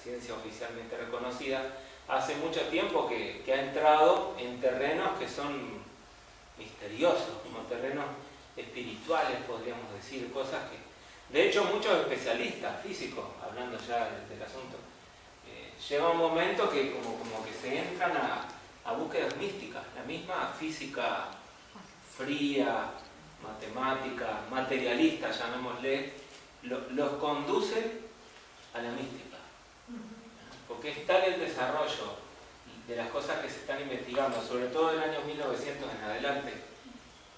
ciencia oficialmente reconocida, hace mucho tiempo que ha entrado en terrenos que son misteriosos, como terrenos espirituales, podríamos decir, cosas que, de hecho, muchos especialistas físicos, hablando ya del asunto, llega un momento que como que se entran a búsquedas místicas. La misma física fría, matemática, materialista, llamémosle, los conduce a la mística. Porque es tal el desarrollo de las cosas que se están investigando, sobre todo del año 1900 en adelante,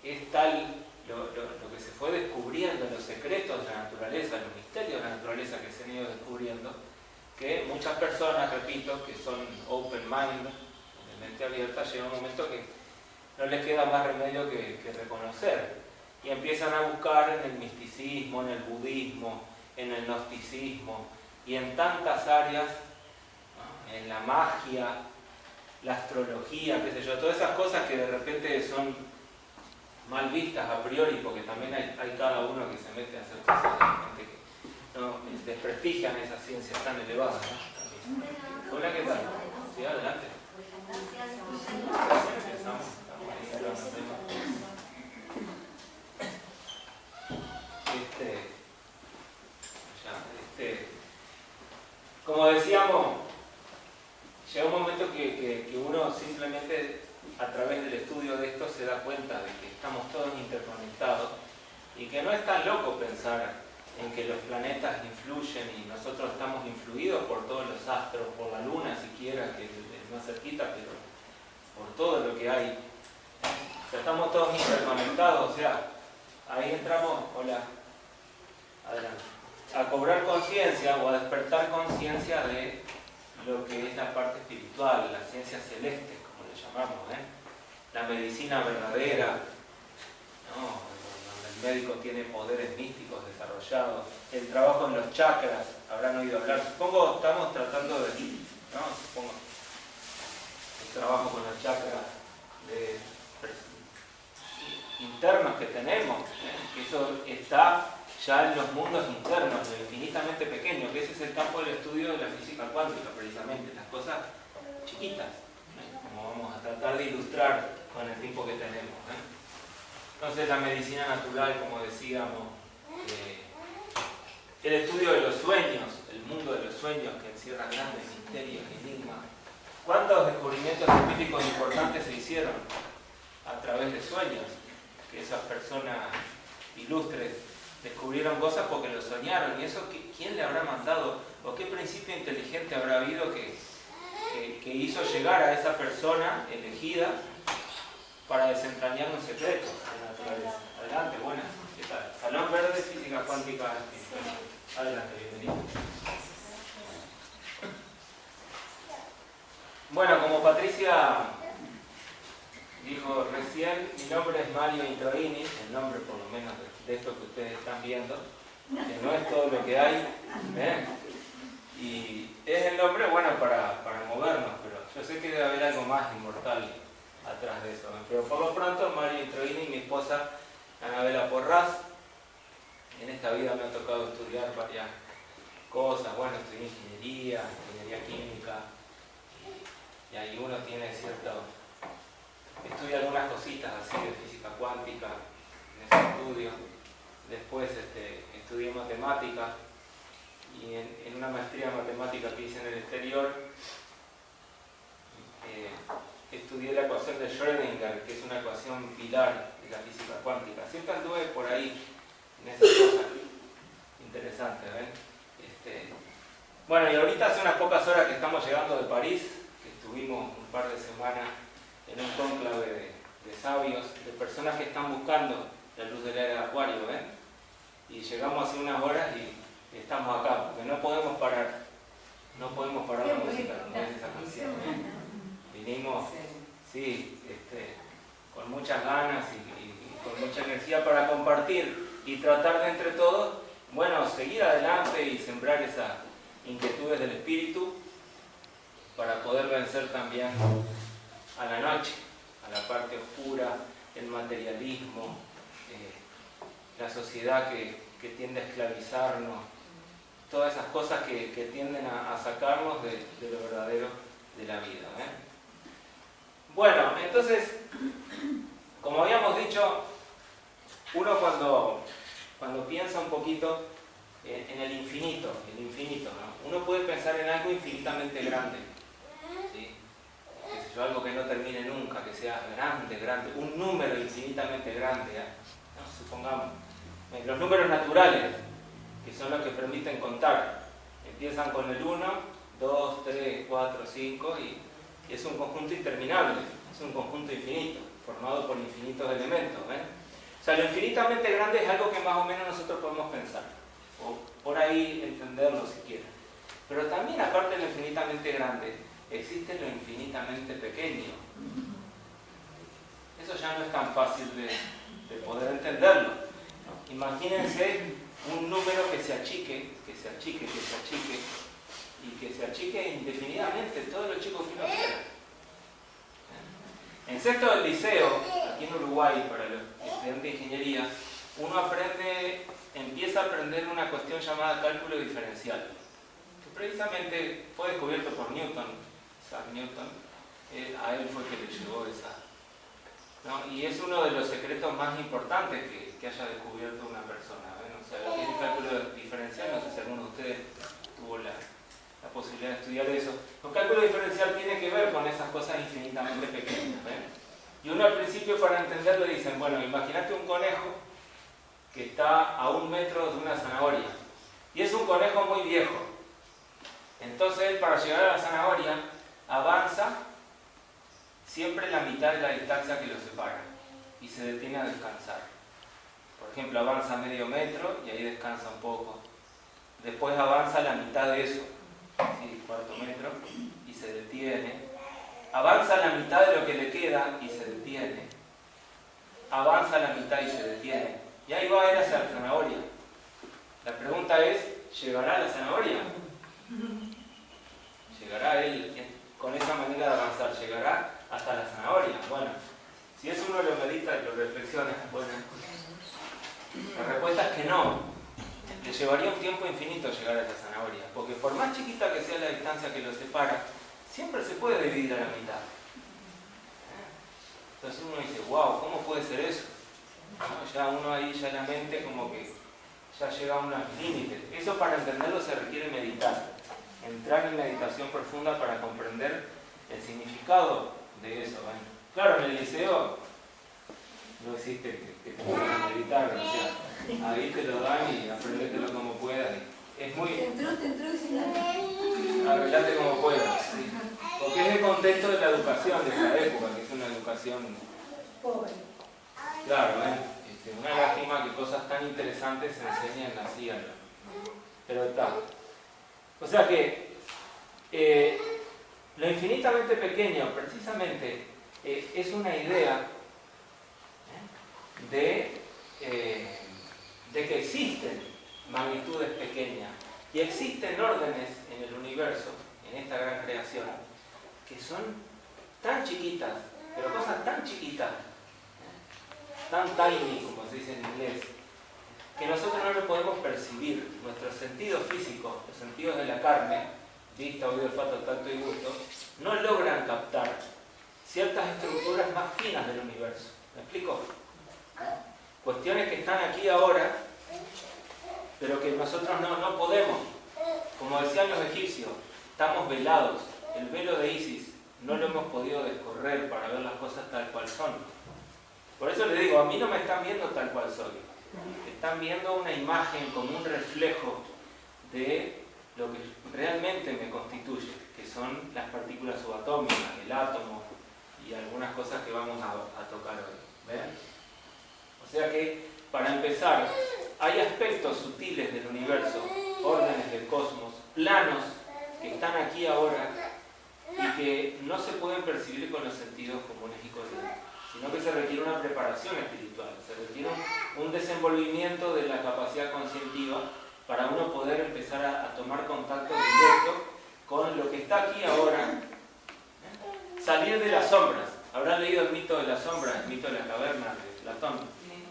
es tal lo que se fue descubriendo, los secretos de la naturaleza, los misterios de la naturaleza que se han ido descubriendo, que muchas personas, repito, que son open mind, de mente abierta, llega un momento que no les queda más remedio que reconocer. Y empiezan a buscar en el misticismo, en el budismo, en el gnosticismo y en tantas áreas, ¿no? En la magia, la astrología, qué sé yo, todas esas cosas que de repente son mal vistas a priori, porque también hay cada uno que se mete a hacer cosas de gente que no desprestigian esas ciencias tan elevadas, ¿no? Hola, ¿qué tal? Sí, adelante. Empezamos. Como decíamos, llega un momento que uno simplemente a través del estudio de esto se da cuenta de que estamos todos interconectados y que no es tan loco pensar en que los planetas influyen y nosotros estamos influidos por todos los astros, por la luna siquiera, que es más cerquita, pero por todo lo que hay. O sea, estamos todos interconectados, o sea, ahí entramos, hola, adelante, a cobrar conciencia o a despertar conciencia de lo que es la parte espiritual, la ciencia celeste, como le llamamos, la medicina verdadera, ¿no? Donde el médico tiene poderes místicos desarrollados, el trabajo en los chakras, habrán oído hablar, supongo estamos tratando de, ¿no? Supongo, el trabajo con los chakras internos que tenemos, que eso está ya en los mundos internos, lo infinitamente pequeño, que ese es el campo del estudio de la física cuántica, precisamente, las cosas chiquitas, como vamos a tratar de ilustrar con el tiempo que tenemos. Entonces la medicina natural, como decíamos, el estudio de los sueños, el mundo de los sueños que encierra grandes misterios, enigmas. ¿Cuántos descubrimientos científicos importantes se hicieron a través de sueños? Que esas personas ilustres descubrieron cosas porque lo soñaron. ¿Y eso quién le habrá mandado? ¿O qué principio inteligente habrá habido que hizo llegar a esa persona elegida para desentrañar un secreto de la naturaleza? Adelante, buenas. ¿Qué tal? Salón Verde, Física Cuántica. Adelante, bienvenido. Bueno, como Patricia dijo recién, mi nombre es Mario Introini, el nombre por lo menos de esto que ustedes están viendo, que no es todo lo que hay, y es el nombre, bueno, para movernos, pero yo sé que debe haber algo más inmortal atrás de eso, pero por lo pronto Mario Introini y mi esposa Anabela Porras. En esta vida me ha tocado estudiar varias cosas, bueno, estudié ingeniería química, y ahí uno tiene cierto, estudia algunas cositas así de física cuántica en ese estudio. Después estudié matemáticas y en una maestría de matemáticas que hice en el exterior estudié la ecuación de Schrödinger, que es una ecuación pilar de la física cuántica. Siempre anduve por ahí en esas cosas interesantes, ¿ven? Bueno, y ahorita hace unas pocas horas que estamos llegando de París, que estuvimos un par de semanas en un cónclave de sabios, de personas que están buscando la luz del era de Acuario, ¿ven? Y llegamos hace unas horas y estamos acá, porque no podemos parar la música, no es esa canción, Vinimos, sí, con muchas ganas y con mucha energía para compartir y tratar de entre todos, bueno, seguir adelante y sembrar esas inquietudes del espíritu para poder vencer también a la noche, a la parte oscura, el materialismo, la sociedad que tiende a esclavizarnos, todas esas cosas que tienden a sacarnos de lo verdadero de la vida. Bueno, entonces, como habíamos dicho, uno cuando piensa un poquito en el infinito, ¿no? Uno puede pensar en algo infinitamente grande, ¿sí? Qué sé yo, algo que no termine nunca, que sea grande, un número infinitamente grande, ¿no? Supongamos, los números naturales, que son los que permiten contar, empiezan con el 1, 2, 3, 4, 5 y es un conjunto interminable, es un conjunto infinito, formado por infinitos elementos. O sea, lo infinitamente grande es algo que más o menos nosotros podemos pensar, o por ahí entenderlo si quieren. Pero también, aparte de lo infinitamente grande, existe lo infinitamente pequeño. Eso ya no es tan fácil de poder entenderlo, ¿no? Imagínense un número que se achique, y que se achique indefinidamente, todo lo chico que uno quiera. En sexto del liceo, aquí en Uruguay, para los estudiantes de ingeniería, uno empieza a aprender una cuestión llamada cálculo diferencial, que precisamente fue descubierto por Newton, Isaac Newton. A él fue que le llegó esa, ¿no? Y es uno de los secretos más importantes que haya descubierto una persona, ¿ven? O sea, lo que es el cálculo diferencial, no sé si alguno de ustedes tuvo la posibilidad de estudiar eso. El cálculo diferencial tiene que ver con esas cosas infinitamente pequeñas, ¿ven? Y uno al principio, para entenderlo, dicen, bueno, imagínate un conejo que está a 1 metro de una zanahoria, y es un conejo muy viejo. Entonces él, para llegar a la zanahoria, avanza siempre la mitad de la distancia que lo separa y se detiene a descansar. Por ejemplo, avanza medio metro y ahí descansa un poco. Después avanza la mitad de eso, ¿sí? 1/4 metro, y se detiene. Avanza la mitad de lo que le queda y se detiene. Avanza la mitad y se detiene. Y ahí va a ir hacia la zanahoria. La pregunta es, ¿llegará a la zanahoria? ¿Llegará él con esa manera de avanzar? ¿Llegará hasta la zanahoria? Bueno, si eso uno lo medita y lo reflexiona, bueno, la respuesta es que no. Le llevaría un tiempo infinito llegar a la zanahoria, porque por más chiquita que sea la distancia que lo separa, siempre se puede dividir a la mitad. Entonces uno dice, wow, ¿cómo puede ser eso? ¿No? Ya uno ahí, ya la mente como que ya llega a unos límites. Eso, para entenderlo, se requiere meditar. Entrar en meditación profunda para comprender el significado de eso. Bueno, claro, en el liceo no existe que te pongan a meditar, o sea, ahí te lo dan y aprendetelo como puedas. Es muy... Te entró y arreglate como puedas, ¿sí? Porque es el contexto de la educación de esa época, que es una educación pobre. Claro, una lástima que cosas tan interesantes se enseñan así, ¿no? Pero está. O sea que lo infinitamente pequeño, precisamente, es una idea de que existen magnitudes pequeñas y existen órdenes en el universo, en esta gran creación, que son tan chiquitas, pero cosas tan chiquitas, tan tiny, como se dice en inglés, que nosotros no lo podemos percibir. Nuestros sentidos físicos, los sentidos de la carne, vista, oído, olfato, tacto y gusto, no logran captar ciertas estructuras más finas del universo. ¿Me explico? Cuestiones que están aquí ahora, pero que nosotros no podemos. Como decían los egipcios, estamos velados. El velo de Isis no lo hemos podido descorrer para ver las cosas tal cual son. Por eso les digo, a mí no me están viendo tal cual soy. Están viendo una imagen como un reflejo de lo que realmente me constituye, que son las partículas subatómicas, el átomo y algunas cosas que vamos a tocar hoy. ¿Ven? O sea que, para empezar, hay aspectos sutiles del universo, órdenes del cosmos, planos que están aquí ahora y que no se pueden percibir con los sentidos comunes y corrientes, sino que se requiere una preparación espiritual, se requiere un desenvolvimiento de la capacidad conscientiva para uno poder empezar a tomar contacto directo con lo que está aquí ahora. Salir de las sombras. Habrán leído el mito de la sombra, el mito de la caverna de Platón.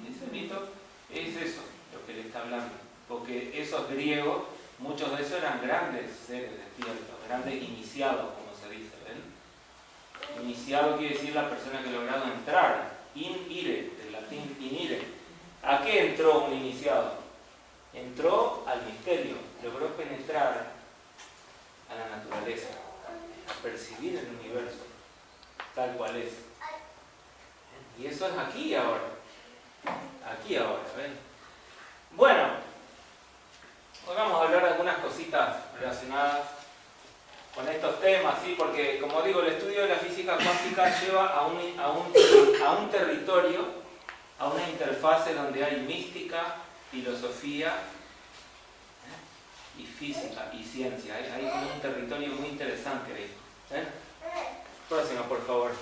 Ese mito es eso, lo que le está hablando, porque esos griegos muchos de esos eran grandes seres despiertos, grandes iniciados, como se dice, ¿ven? Iniciado quiere decir la persona que ha logrado entrar, in-ire, del latín in-ire. ¿A qué entró un iniciado? Entró al misterio, logró penetrar a la naturaleza, a percibir el universo tal cual es. Y eso es aquí y ahora. Aquí y ahora, ¿ven? Bueno, hoy vamos a hablar de algunas cositas relacionadas con estos temas, ¿sí? Porque, como digo, el estudio de la física cuántica lleva a un territorio, a una interfase donde hay mística, filosofía y física y ciencia. Hay un territorio muy interesante ahí. Próximo, por favor.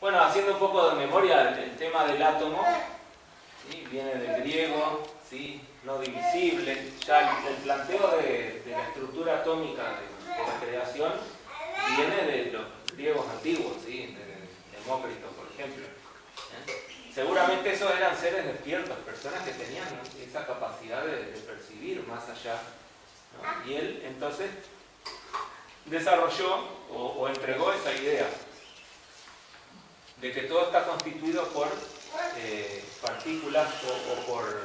Bueno, haciendo un poco de memoria, el tema del átomo, ¿sí? Viene del griego, ¿sí? No divisible. Ya el planteo de la estructura atómica de la creación viene de los griegos antiguos, ¿sí? De Demócrito, por ejemplo. Seguramente esos eran seres despiertos, personas que tenían, ¿no?, esa capacidad de percibir más allá, ¿no? Y él entonces desarrolló o entregó esa idea de que todo está constituido por partículas o por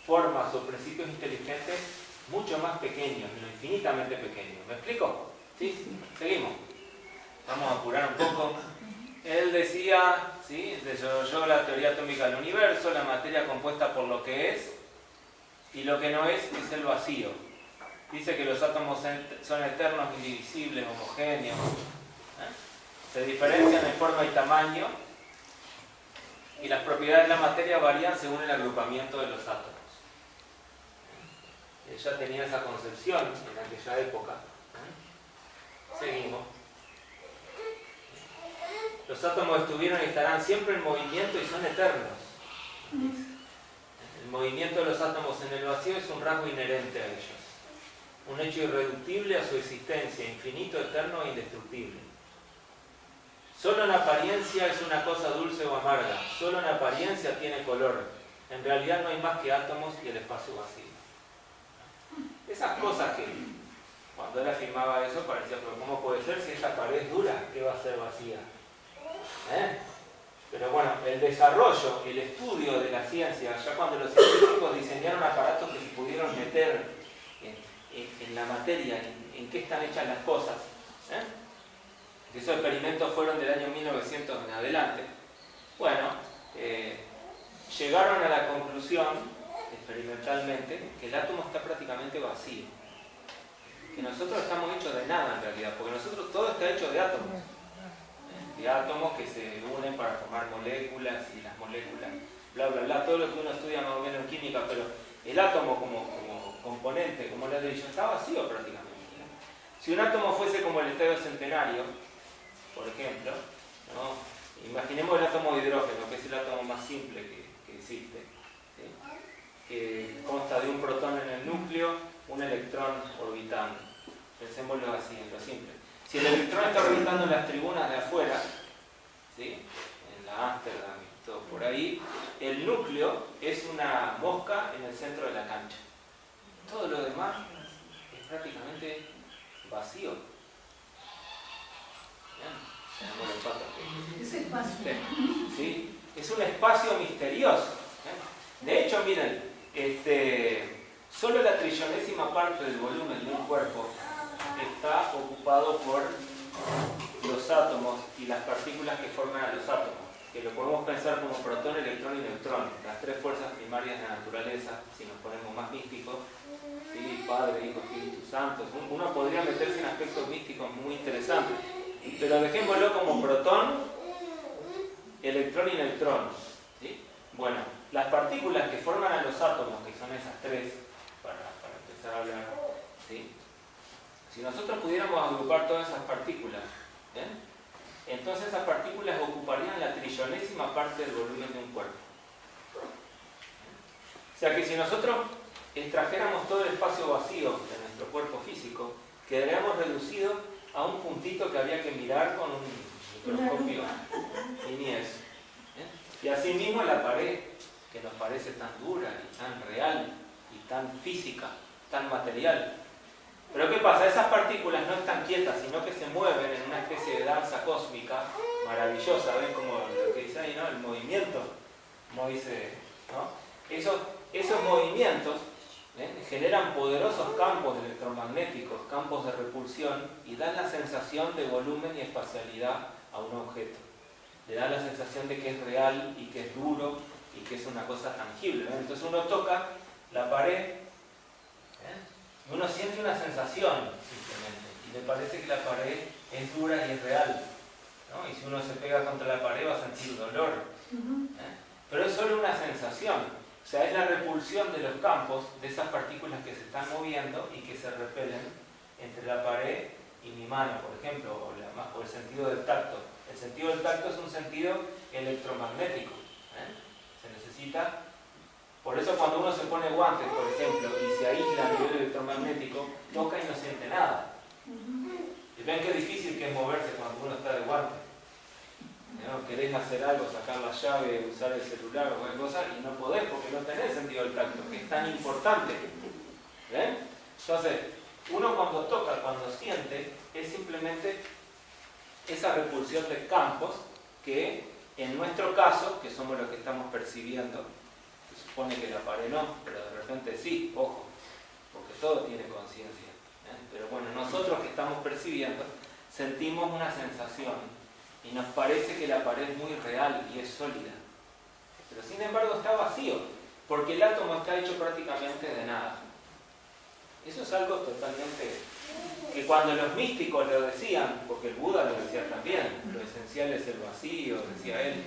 formas o principios inteligentes mucho más pequeños, infinitamente pequeños. ¿Me explico? ¿Sí? Seguimos. Vamos a apurar un poco. Él decía, ¿sí?, desarrolló la teoría atómica del universo, la materia compuesta por lo que es y lo que no es el vacío. Dice que los átomos son eternos, indivisibles, homogéneos. Se diferencian en forma y tamaño y las propiedades de la materia varían según el agrupamiento de los átomos. Ella tenía esa concepción en aquella época. Seguimos. Los átomos estuvieron y estarán siempre en movimiento y son eternos. El movimiento de los átomos en el vacío es un rasgo inherente a ellos. Un hecho irreductible a su existencia, infinito, eterno e indestructible. Solo en apariencia es una cosa dulce o amarga, solo en apariencia tiene color. En realidad no hay más que átomos y el espacio vacío. Esas cosas que cuando él afirmaba eso parecía, pero ¿cómo puede ser si esta pared es dura? ¿Qué va a ser vacía? Pero bueno, el desarrollo, el estudio de la ciencia, ya cuando los científicos diseñaron aparatos que se pudieron meter en la materia, en qué están hechas las cosas, esos experimentos fueron del año 1900 en adelante. Bueno, llegaron a la conclusión, experimentalmente, que el átomo está prácticamente vacío. Que nosotros estamos hechos de nada en realidad, porque nosotros todo está hecho de átomos. De átomos que se unen para formar moléculas y las moléculas, bla, bla, bla, todo lo que uno estudia más o menos en química, pero el átomo como componente, como ladrillo, está vacío prácticamente. Si un átomo fuese como el Estadio Centenario, por ejemplo, ¿no?, imaginemos el átomo de hidrógeno, que es el átomo más simple que existe, ¿sí?, que consta de un protón en el núcleo, un electrón orbitando. Pensémoslo así, en lo simple. Si el electrón está orbitando en las tribunas de afuera, ¿sí?, en la Ámsterdam y todo por ahí, el núcleo es una mosca en el centro de la cancha. Todo lo demás es prácticamente vacío. Es espacio. ¿Sí? Es un espacio misterioso. De hecho, miren, solo la trillonésima parte del volumen de un cuerpo está ocupado por los átomos y las partículas que forman a los átomos, que lo podemos pensar como protón, electrón y neutrón, las tres fuerzas primarias de la naturaleza, si nos ponemos más místicos, ¿sí?, Padre, Hijo, Espíritu Santo. Uno podría meterse en aspectos místicos muy interesantes, pero dejémoslo como protón, electrón y neutrón, ¿sí? Bueno, las partículas que forman a los átomos, que son esas tres, para empezar a hablar, ¿sí?, si nosotros pudiéramos agrupar todas esas partículas, entonces esas partículas ocuparían la trillonésima parte del volumen de un cuerpo. O sea que si nosotros extrajéramos todo el espacio vacío de nuestro cuerpo físico, quedaríamos reducidos a un puntito que habría que mirar con un microscopio y ni eso. Y asimismo la pared, que nos parece tan dura y tan real, y tan física, tan material. Pero ¿qué pasa? Esas partículas no están quietas, sino que se mueven en una especie de danza cósmica maravillosa. ¿Ven como lo que dice ahí, ¿no? El movimiento, como dice, ¿no? Esos movimientos, ¿ven?, generan poderosos campos electromagnéticos, campos de repulsión, y dan la sensación de volumen y espacialidad a un objeto. Le da la sensación de que es real y que es duro y que es una cosa tangible, ¿ven? Entonces uno toca la pared, y uno siente una sensación simplemente, y le parece que la pared es dura y es real, ¿no? Y si uno se pega contra la pared va a sentir dolor, pero es solo una sensación. O sea, es la repulsión de los campos de esas partículas que se están moviendo y que se repelen entre la pared y mi mano, por ejemplo, o el sentido del tacto. El sentido del tacto es un sentido electromagnético, se necesita. Por eso cuando uno se pone guantes, por ejemplo, y se aísla a nivel electromagnético, toca y no siente nada. Y ven qué difícil que es moverse cuando uno está de guante, ¿no? Querés hacer algo, sacar la llave, usar el celular o cualquier cosa, y no podés porque no tenés sentido del tacto, que es tan importante. ¿Ven? Entonces, uno cuando toca, cuando siente, es simplemente esa repulsión de campos que, en nuestro caso, que somos los que estamos percibiendo, se supone que la pared no, pero de repente sí, ojo, porque todo tiene conciencia. Pero bueno, nosotros que estamos percibiendo, sentimos una sensación y nos parece que la pared es muy real y es sólida. Pero sin embargo está vacío, porque el átomo está hecho prácticamente de nada. Eso es algo totalmente... que cuando los místicos lo decían, porque el Buda lo decía también, lo esencial es el vacío, decía él.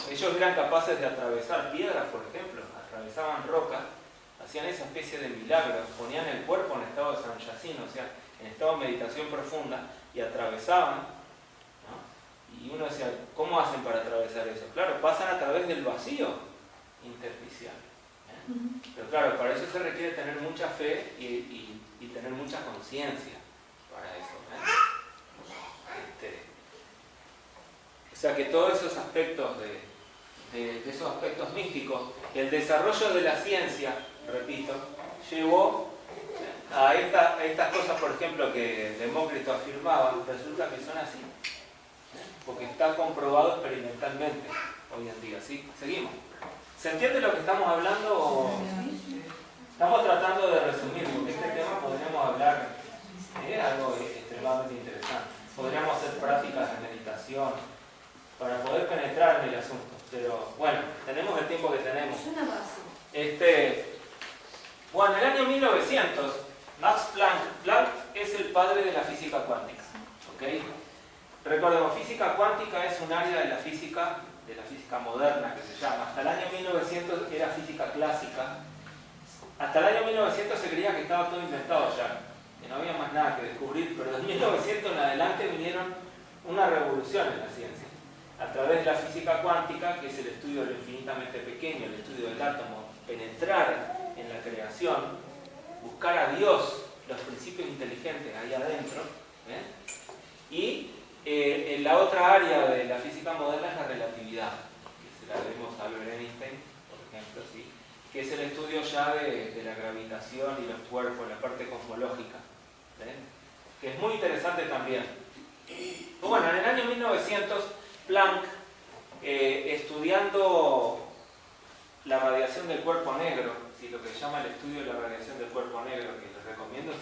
Ellos eran capaces de atravesar piedras, por ejemplo, atravesaban rocas, hacían esa especie de milagro, ponían el cuerpo en estado de samyasina, o sea, en estado de meditación profunda, y atravesaban, ¿no? Y uno decía, ¿cómo hacen para atravesar eso? Claro, pasan a través del vacío intersticial. Pero claro, para eso se requiere tener mucha fe y tener mucha conciencia para eso. O sea que todos esos aspectos de esos aspectos místicos, el desarrollo de la ciencia, repito, llevó a estas cosas, por ejemplo, que Demócrito afirmaba, resulta que son así, porque está comprobado experimentalmente hoy en día. ¿Sí? Seguimos. ¿Se entiende lo que estamos hablando? Estamos tratando de resumir, porque este tema podríamos hablar de algo extremadamente interesante. Podríamos hacer prácticas de meditación para poder penetrar en el asunto. Pero bueno, tenemos el tiempo que tenemos. Es una base. Bueno, en el año 1900, Max Planck es el padre de la física cuántica. ¿Okay? Recordemos, física cuántica es un área de la física moderna que se llama. Hasta el año 1900 era física clásica. Hasta el año 1900 se creía que estaba todo inventado ya, que no había más nada que descubrir, pero de 1900 en adelante vinieron una revolución en la ciencia. A través de la física cuántica, que es el estudio de lo infinitamente pequeño, el estudio del átomo, penetrar en la creación, buscar a Dios, los principios inteligentes ahí adentro, y en la otra área de la física moderna es la relatividad, que se la debemos a Albert Einstein, por ejemplo, ¿sí? Que es el estudio ya de la gravitación y los cuerpos, la parte cosmológica, que es muy interesante también. Bueno, en el año 1900, Planck, estudiando la radiación del cuerpo negro, ¿sí? Lo que se llama el estudio de la radiación del cuerpo negro, que les recomiendo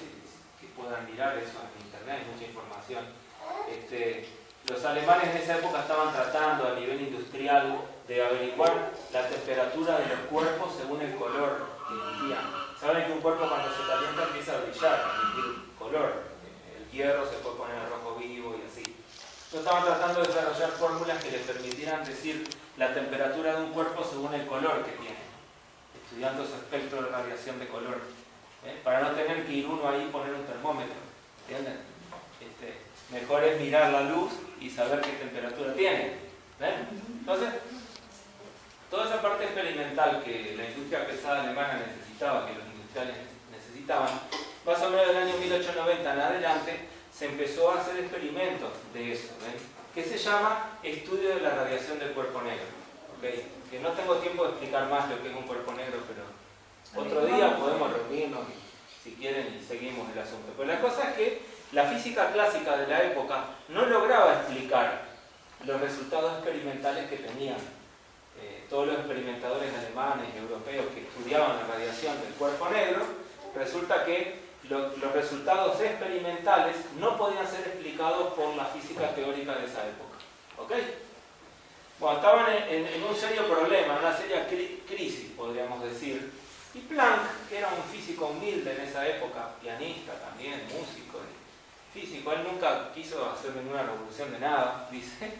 que puedan mirar eso en internet, hay mucha información. Los alemanes en esa época estaban tratando a nivel industrial de averiguar la temperatura de los cuerpos según el color que emitían. Saben que un cuerpo cuando se calienta empieza a brillar, a emitir color. El hierro se puede poner rojo vivo y así. Entonces estaban tratando de desarrollar fórmulas que les permitieran decir la temperatura de un cuerpo según el color que tiene, estudiando su espectro de radiación de color, para no tener que ir uno ahí y poner un termómetro, ¿entienden? Mejor es mirar la luz y saber qué temperatura tiene. Entonces, toda esa parte experimental que la industria pesada alemana necesitaba, que los industriales necesitaban, más o menos del año 1890 en adelante, se empezó a hacer experimentos de eso, que se llama estudio de la radiación del cuerpo negro. ¿Okay? Que no tengo tiempo de explicar más lo que es un cuerpo negro, pero Otro día podemos reunirnos, si quieren, y seguimos el asunto. Pero la cosa es que la física clásica de la época no lograba explicar los resultados experimentales que tenían todos los experimentadores alemanes y europeos que estudiaban la radiación del cuerpo negro. Resulta que los resultados experimentales no podían ser explicados por la física teórica de esa época. ¿Ok? Bueno, estaban en un serio problema, en una seria crisis, podríamos decir. Y Planck, que era un físico humilde en esa época, pianista también, músico, físico, él nunca quiso hacer ninguna revolución de nada, dice,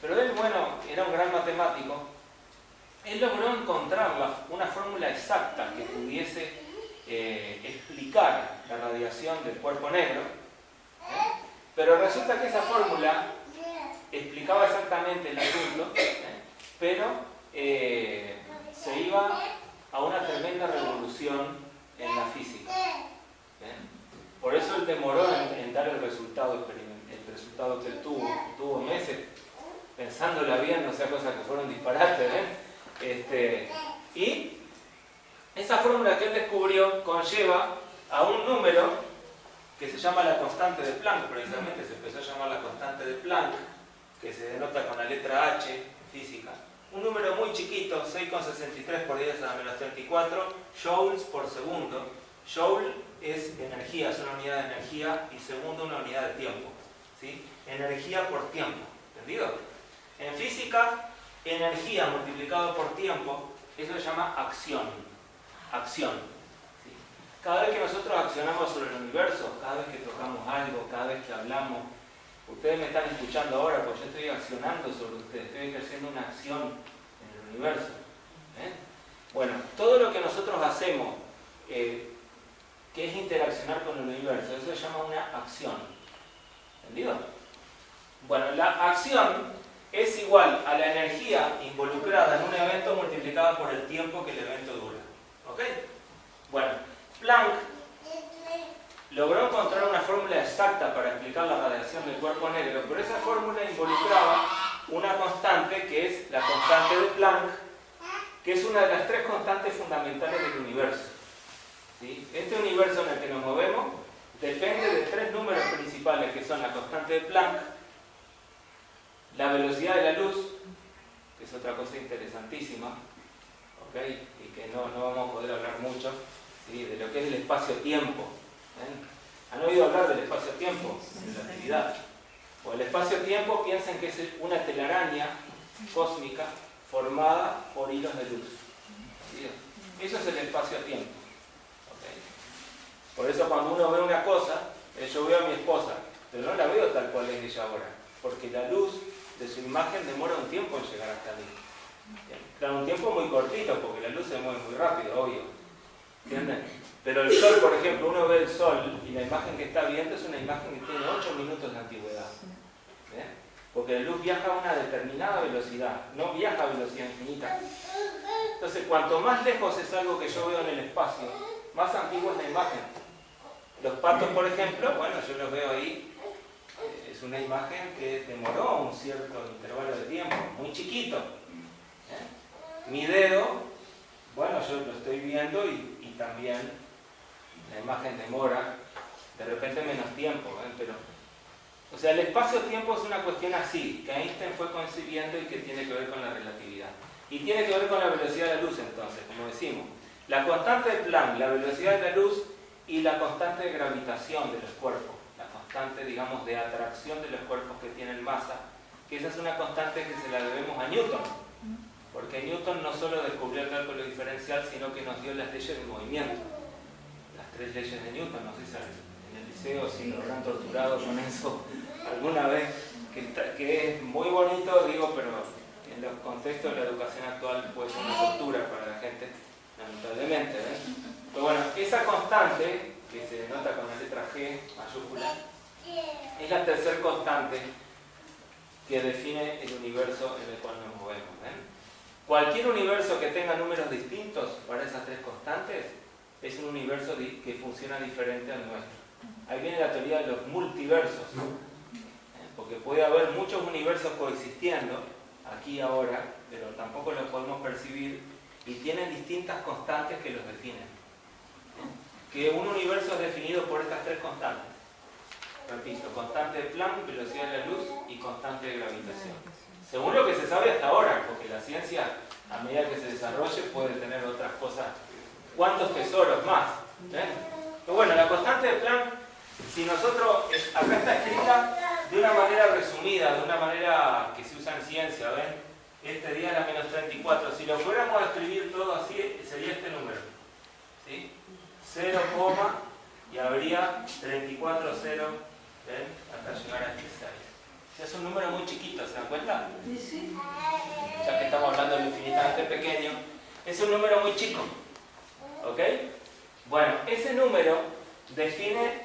pero él, bueno, era un gran matemático. Él logró encontrar una fórmula exacta que pudiese explicar la radiación del cuerpo negro, pero resulta que esa fórmula explicaba exactamente el asunto, pero se iba a una tremenda revolución en la física. Por eso él demoró en dar el resultado que él tuvo meses pensándola bien, no sea cosas que fueron disparates, y esa fórmula que él descubrió conlleva a un número que se llama la constante de Planck, precisamente se empezó a llamar la constante de Planck, que se denota con la letra H en física. Un número muy chiquito, 6,63 por 10 a la menos 34 joules por segundo. Joule es energía, es una unidad de energía, y segundo una unidad de tiempo, ¿sí? Energía por tiempo, ¿entendido? En física, energía multiplicado por tiempo, eso se llama acción. Acción. ¿Sí? Cada vez que nosotros accionamos sobre el universo, cada vez que tocamos algo, cada vez que hablamos, ustedes me están escuchando ahora, pues yo estoy accionando sobre ustedes, estoy ejerciendo una acción en el universo. Bueno, todo lo que nosotros hacemos, que es interaccionar con el universo, eso se llama una acción. ¿Entendido? Bueno, la acción es igual a la energía involucrada en un evento multiplicada por el tiempo que el evento dura. ¿Ok? Bueno, Planck logró encontrar una fórmula exacta para explicar la radiación del cuerpo negro, pero esa fórmula involucraba una constante que es la constante de Planck, que es una de las tres constantes fundamentales del universo. ¿Sí? Este universo en el que nos movemos depende de tres números principales, que son la constante de Planck, la velocidad de la luz, que es otra cosa interesantísima, ¿okay? Y que no vamos a poder hablar mucho, ¿sí? De lo que es el espacio-tiempo. ¿Han oído hablar del espacio-tiempo en la relatividad? O el espacio-tiempo, piensen que es una telaraña cósmica formada por hilos de luz. ¿Sí? Eso es el espacio-tiempo. ¿Okay? Por eso cuando uno ve una cosa, yo veo a mi esposa, pero no la veo tal cual es ella ahora, porque la luz de su imagen demora un tiempo en llegar hasta mí. Claro, un tiempo muy cortito, porque la luz se mueve muy rápido, obvio. ¿Entienden? Pero el sol, por ejemplo, uno ve el sol y la imagen que está viendo es una imagen que tiene 8 minutos de antigüedad. Porque la luz viaja a una determinada velocidad, no viaja a velocidad infinita. Entonces, cuanto más lejos es algo que yo veo en el espacio, más antigua es la imagen. Los patos, por ejemplo, bueno, yo los veo ahí. Es una imagen que demoró un cierto intervalo de tiempo, muy chiquito. Mi dedo, bueno, yo lo estoy viendo y también la imagen demora, de repente menos tiempo, pero... O sea, el espacio-tiempo es una cuestión así, que Einstein fue concibiendo y que tiene que ver con la relatividad. Y tiene que ver con la velocidad de la luz, entonces, como decimos. La constante de Planck, la velocidad de la luz y la constante de gravitación de los cuerpos. Constante, digamos, de atracción de los cuerpos que tienen masa, que esa es una constante que se la debemos a Newton, porque Newton no solo descubrió el cálculo diferencial, sino que nos dio las leyes del movimiento, las tres leyes de Newton. No sé si en el liceo si lo habrán torturado con eso alguna vez, que es muy bonito, digo, pero en los contextos de la educación actual puede ser una tortura para la gente, lamentablemente. Pero bueno, esa constante, que se denota con la letra G mayúscula, es la tercera constante que define el universo en el cual nos movemos. Cualquier universo que tenga números distintos para esas tres constantes es un universo que funciona diferente al nuestro. Ahí viene la teoría de los multiversos, porque puede haber muchos universos coexistiendo aquí y ahora, pero tampoco los podemos percibir y tienen distintas constantes que los definen. Que un universo es definido por estas tres constantes. Repito, constante de Planck, velocidad de la luz y constante de gravitación. Según lo que se sabe hasta ahora, porque la ciencia, a medida que se desarrolle, puede tener otras cosas. ¿Cuántos tesoros más? Pero bueno, la constante de Planck, si nosotros, acá está escrita de una manera resumida, de una manera que se usa en ciencia, ¿ven? Este día era menos 34. Si lo fuéramos a escribir todo así, sería este número. ¿Sí? 0, y habría 34 ceros, ¿ven? Hasta llegar a este 6. Es un número muy chiquito, ¿se dan cuenta? Sí. Ya que estamos hablando de lo infinitamente pequeño, es un número muy chico. ¿Ok? Bueno, ese número define...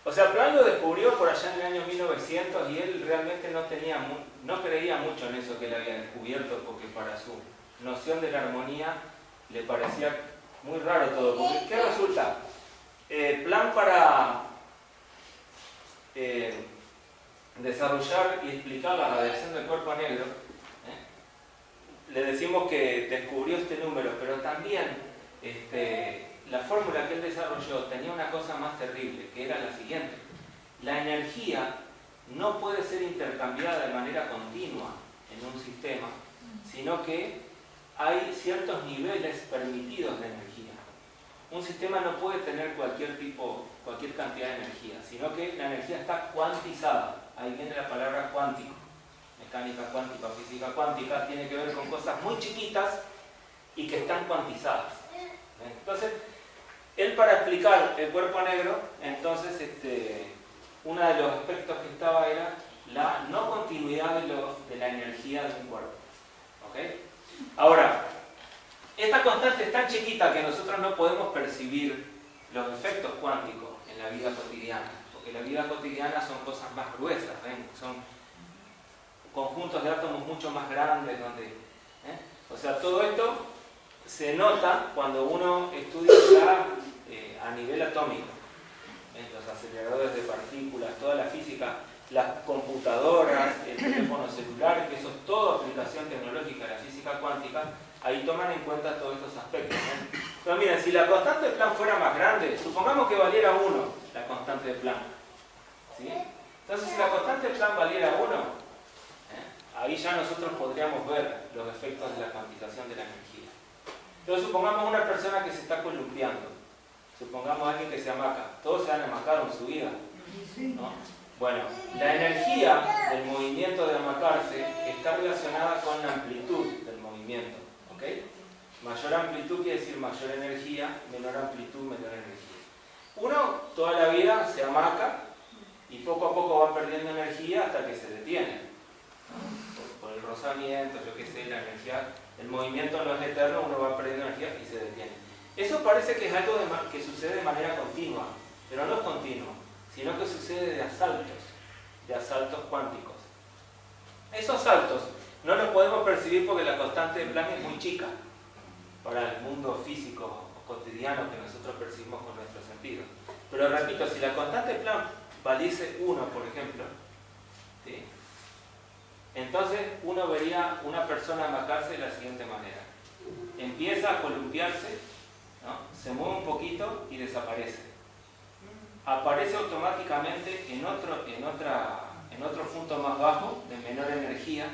O sea, Planck lo descubrió por allá en el año 1900 y él realmente no creía mucho en eso que él había descubierto, porque para su noción de la armonía le parecía muy raro todo. Porque, ¿qué resulta? Planck, para desarrollar y explicar la radiación del cuerpo negro, le decimos que descubrió este número, pero también la fórmula que él desarrolló tenía una cosa más terrible, que era la siguiente: la energía no puede ser intercambiada de manera continua en un sistema, sino que hay ciertos niveles permitidos de energía. Un sistema no puede tener cualquier cantidad de energía, sino que la energía está cuantizada. Ahí viene la palabra cuántico. Mecánica cuántica, física cuántica, tiene que ver con cosas muy chiquitas y que están cuantizadas. Entonces, él, para explicar el cuerpo negro, entonces uno de los aspectos que estaba era la no continuidad de la energía de un cuerpo. ¿Okay? Ahora, esta constante es tan chiquita que nosotros no podemos percibir los efectos cuánticos en la vida cotidiana, porque la vida cotidiana son cosas más gruesas, ¿ven? Son conjuntos de átomos mucho más grandes, o sea, todo esto se nota cuando uno estudia ya a nivel atómico, los aceleradores de partículas, toda la física, las computadoras, el teléfono celular, que eso es todo aplicación tecnológica de la física cuántica. Ahí toman en cuenta todos estos aspectos. Pero miren, si la constante de Planck fuera más grande, supongamos que valiera 1 la constante de Planck, ¿sí? Entonces, si la constante de Planck valiera 1, ahí ya nosotros podríamos ver los efectos de la cuantización de la energía. Entonces, supongamos una persona que se está columpiando, supongamos a alguien que se hamaca. Todos se han amacado en su vida, ¿no? Bueno, la energía del movimiento de amacarse está relacionada con la amplitud del movimiento. ¿Ok? Mayor amplitud quiere decir mayor energía, menor amplitud, menor energía. Uno toda la vida se amaca y poco a poco va perdiendo energía hasta que se detiene. Por el rozamiento, yo qué sé, la energía, el movimiento no es eterno, uno va perdiendo energía y se detiene. Eso parece que es algo que sucede de manera continua, pero no es continuo, sino que sucede de asaltos cuánticos. Esos saltos no los podemos percibir porque la constante de Planck es muy chica para el mundo físico o cotidiano que nosotros percibimos con nuestros sentidos. Pero repito, si la constante de Planck valiese 1, por ejemplo, ¿sí? Entonces uno vería una persona amacarse de la siguiente manera: empieza a columpiarse, ¿no? Se mueve un poquito y desaparece. Aparece automáticamente en otro punto más bajo, de menor energía,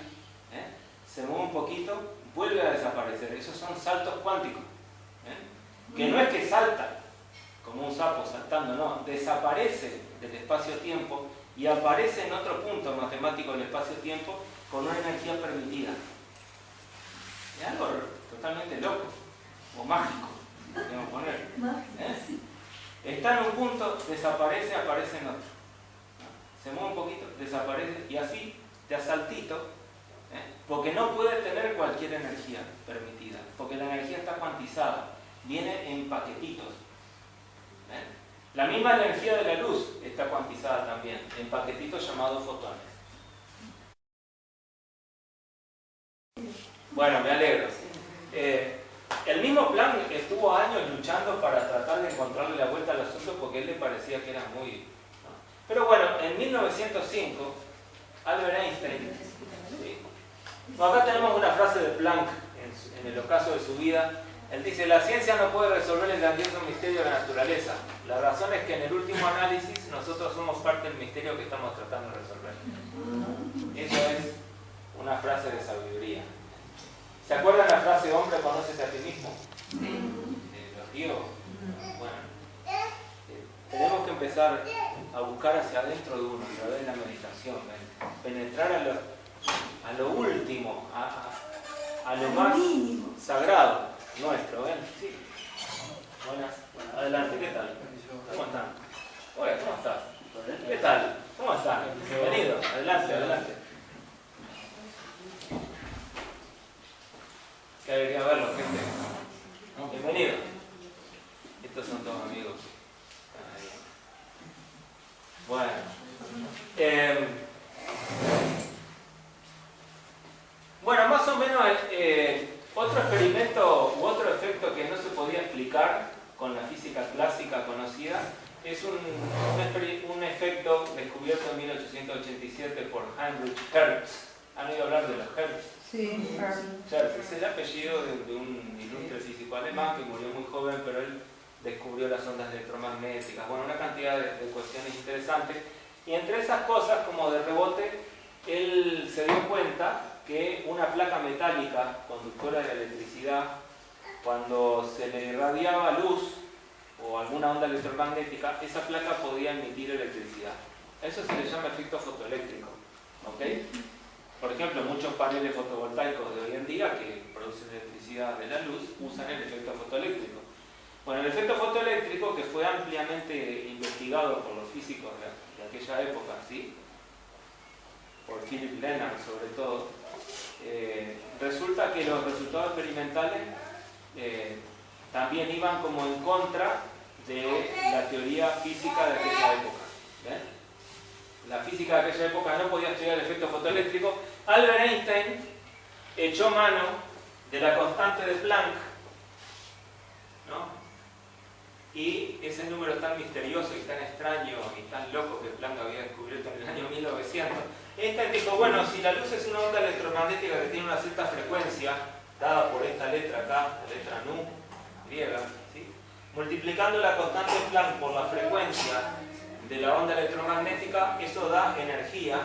se mueve un poquito, vuelve a desaparecer. Esos son saltos cuánticos, que no es que salta como un sapo saltando, no, desaparece del espacio-tiempo y aparece en otro punto matemático del espacio-tiempo con una energía permitida. Es algo totalmente loco o mágico, podemos poner. Está en un punto, desaparece, aparece en otro. Se mueve un poquito, desaparece, y así, de asaltito, porque no puede tener cualquier energía permitida, porque la energía está cuantizada, viene en paquetitos. La misma energía de la luz está cuantizada también, en paquetitos llamados fotones. Bueno, me alegro. El mismo Planck estuvo años luchando para tratar de encontrarle la vuelta al asunto porque a él le parecía que era muy... ¿no? Pero bueno, en 1905, Albert Einstein... ¿sí? Acá tenemos una frase de Planck en en el ocaso de su vida, él dice: la ciencia no puede resolver el grandioso misterio de la naturaleza. La razón es que en el último análisis nosotros somos parte del misterio que estamos tratando de resolver. Esa es una frase de sabiduría. ¿Se acuerdan la frase hombre, conócete a ti mismo? De los griegos. Bueno, tenemos que empezar a buscar hacia adentro de uno a través de la meditación, penetrar a lo último, a lo más sagrado nuestro. ¿Ven? Sí. Buenas. Adelante, ¿qué tal? ¿Cómo están? Hola, ¿cómo estás? ¿Qué tal? ¿Cómo están? Bienvenido. Adelante, adelante. Qué alegría verlo, gente. Bienvenido. Estos son todos amigos. Bueno. Bueno, más o menos otro experimento u otro efecto que no se podía explicar con la física clásica conocida es un efecto descubierto en 1887 por Heinrich Hertz. ¿Han oído hablar de los Hertz? Sí, Hertz es el apellido de un ilustre físico alemán que murió muy joven, pero él descubrió las ondas electromagnéticas, bueno, una cantidad de cuestiones interesantes. Y entre esas cosas, como de rebote, él se dio cuenta que una placa metálica conductora de la electricidad, cuando se le irradiaba luz o alguna onda electromagnética, esa placa podía emitir electricidad. Eso se le llama efecto fotoeléctrico. ¿Okay? Por ejemplo, muchos paneles fotovoltaicos de hoy en día que producen electricidad de la luz usan el efecto fotoeléctrico. Bueno, el efecto fotoeléctrico, que fue ampliamente investigado por los físicos de aquella época, ¿sí? Por Philip Lenard sobre todo, resulta que los resultados experimentales también iban como en contra de la teoría física de aquella época. ¿Ven? La física de aquella época no podía estudiar el efecto fotoeléctrico. Albert Einstein echó mano de la constante de Planck, ¿no? Y ese número tan misterioso y tan extraño y tan loco que Planck había descubierto en el año 1900, Einstein dijo: bueno, si la luz es una onda electromagnética que tiene una cierta frecuencia, dada por esta letra acá, la letra nu, griega, ¿sí? Multiplicando la constante de Planck por la frecuencia de la onda electromagnética, eso da energía.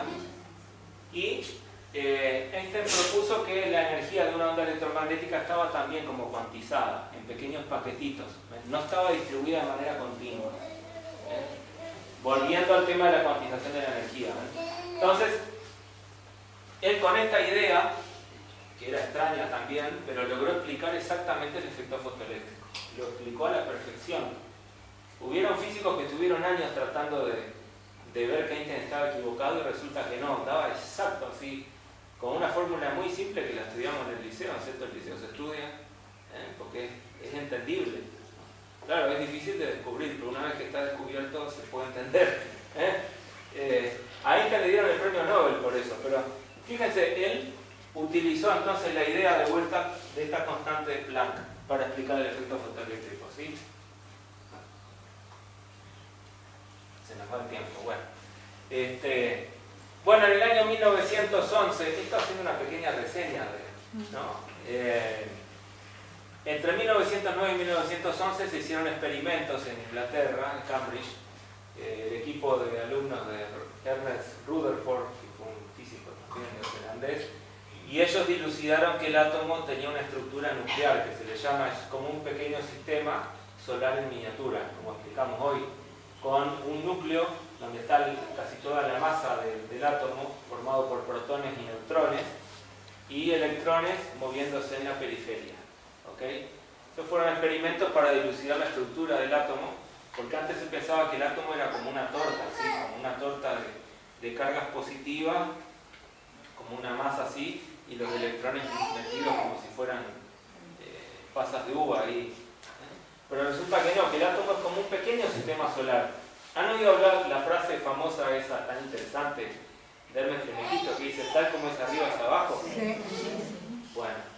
Y Einstein propuso que la energía de una onda electromagnética estaba también como cuantizada, en pequeños paquetitos, no estaba distribuida de manera continua. Volviendo al tema de la cuantización de la energía. Entonces, él con esta idea, que era extraña también, pero logró explicar exactamente el efecto fotoeléctrico. Lo explicó a la perfección. Hubieron físicos que estuvieron años tratando de ver que Einstein estaba equivocado y resulta que no, daba exacto así, con una fórmula muy simple que la estudiamos en el liceo, ¿cierto? El liceo se estudia, porque es entendible. Claro, es difícil de descubrir, pero una vez que está descubierto se puede entender. A Einstein le dieron el premio Nobel por eso, pero fíjense, él utilizó entonces la idea de vuelta de esta constante de Planck para explicar el efecto fotoeléctrico, ¿sí? Se nos va el tiempo. Bueno, en el año 1911, esto haciendo una pequeña reseña, ¿no? Entre 1909 y 1911 se hicieron experimentos en Inglaterra, en Cambridge. El equipo de alumnos de Ernest Rutherford, que fue un físico también neozelandés, y ellos dilucidaron que el átomo tenía una estructura nuclear que se le llama, es como un pequeño sistema solar en miniatura, como explicamos hoy, con un núcleo donde está casi toda la masa del átomo, formado por protones y neutrones, y electrones moviéndose en la periferia. ¿Okay? Estos fueron experimentos para dilucidar la estructura del átomo, porque antes se pensaba que el átomo era como una torta, ¿sí? Como una torta de cargas positivas, como una masa así, y los electrones metidos como si fueran pasas de uva ahí. Pero resulta que no, que el átomo es como un pequeño sistema solar. ¿Han oído hablar la frase famosa esa tan interesante de Hermes Trismegisto que dice tal como es arriba es abajo? Sí. Bueno.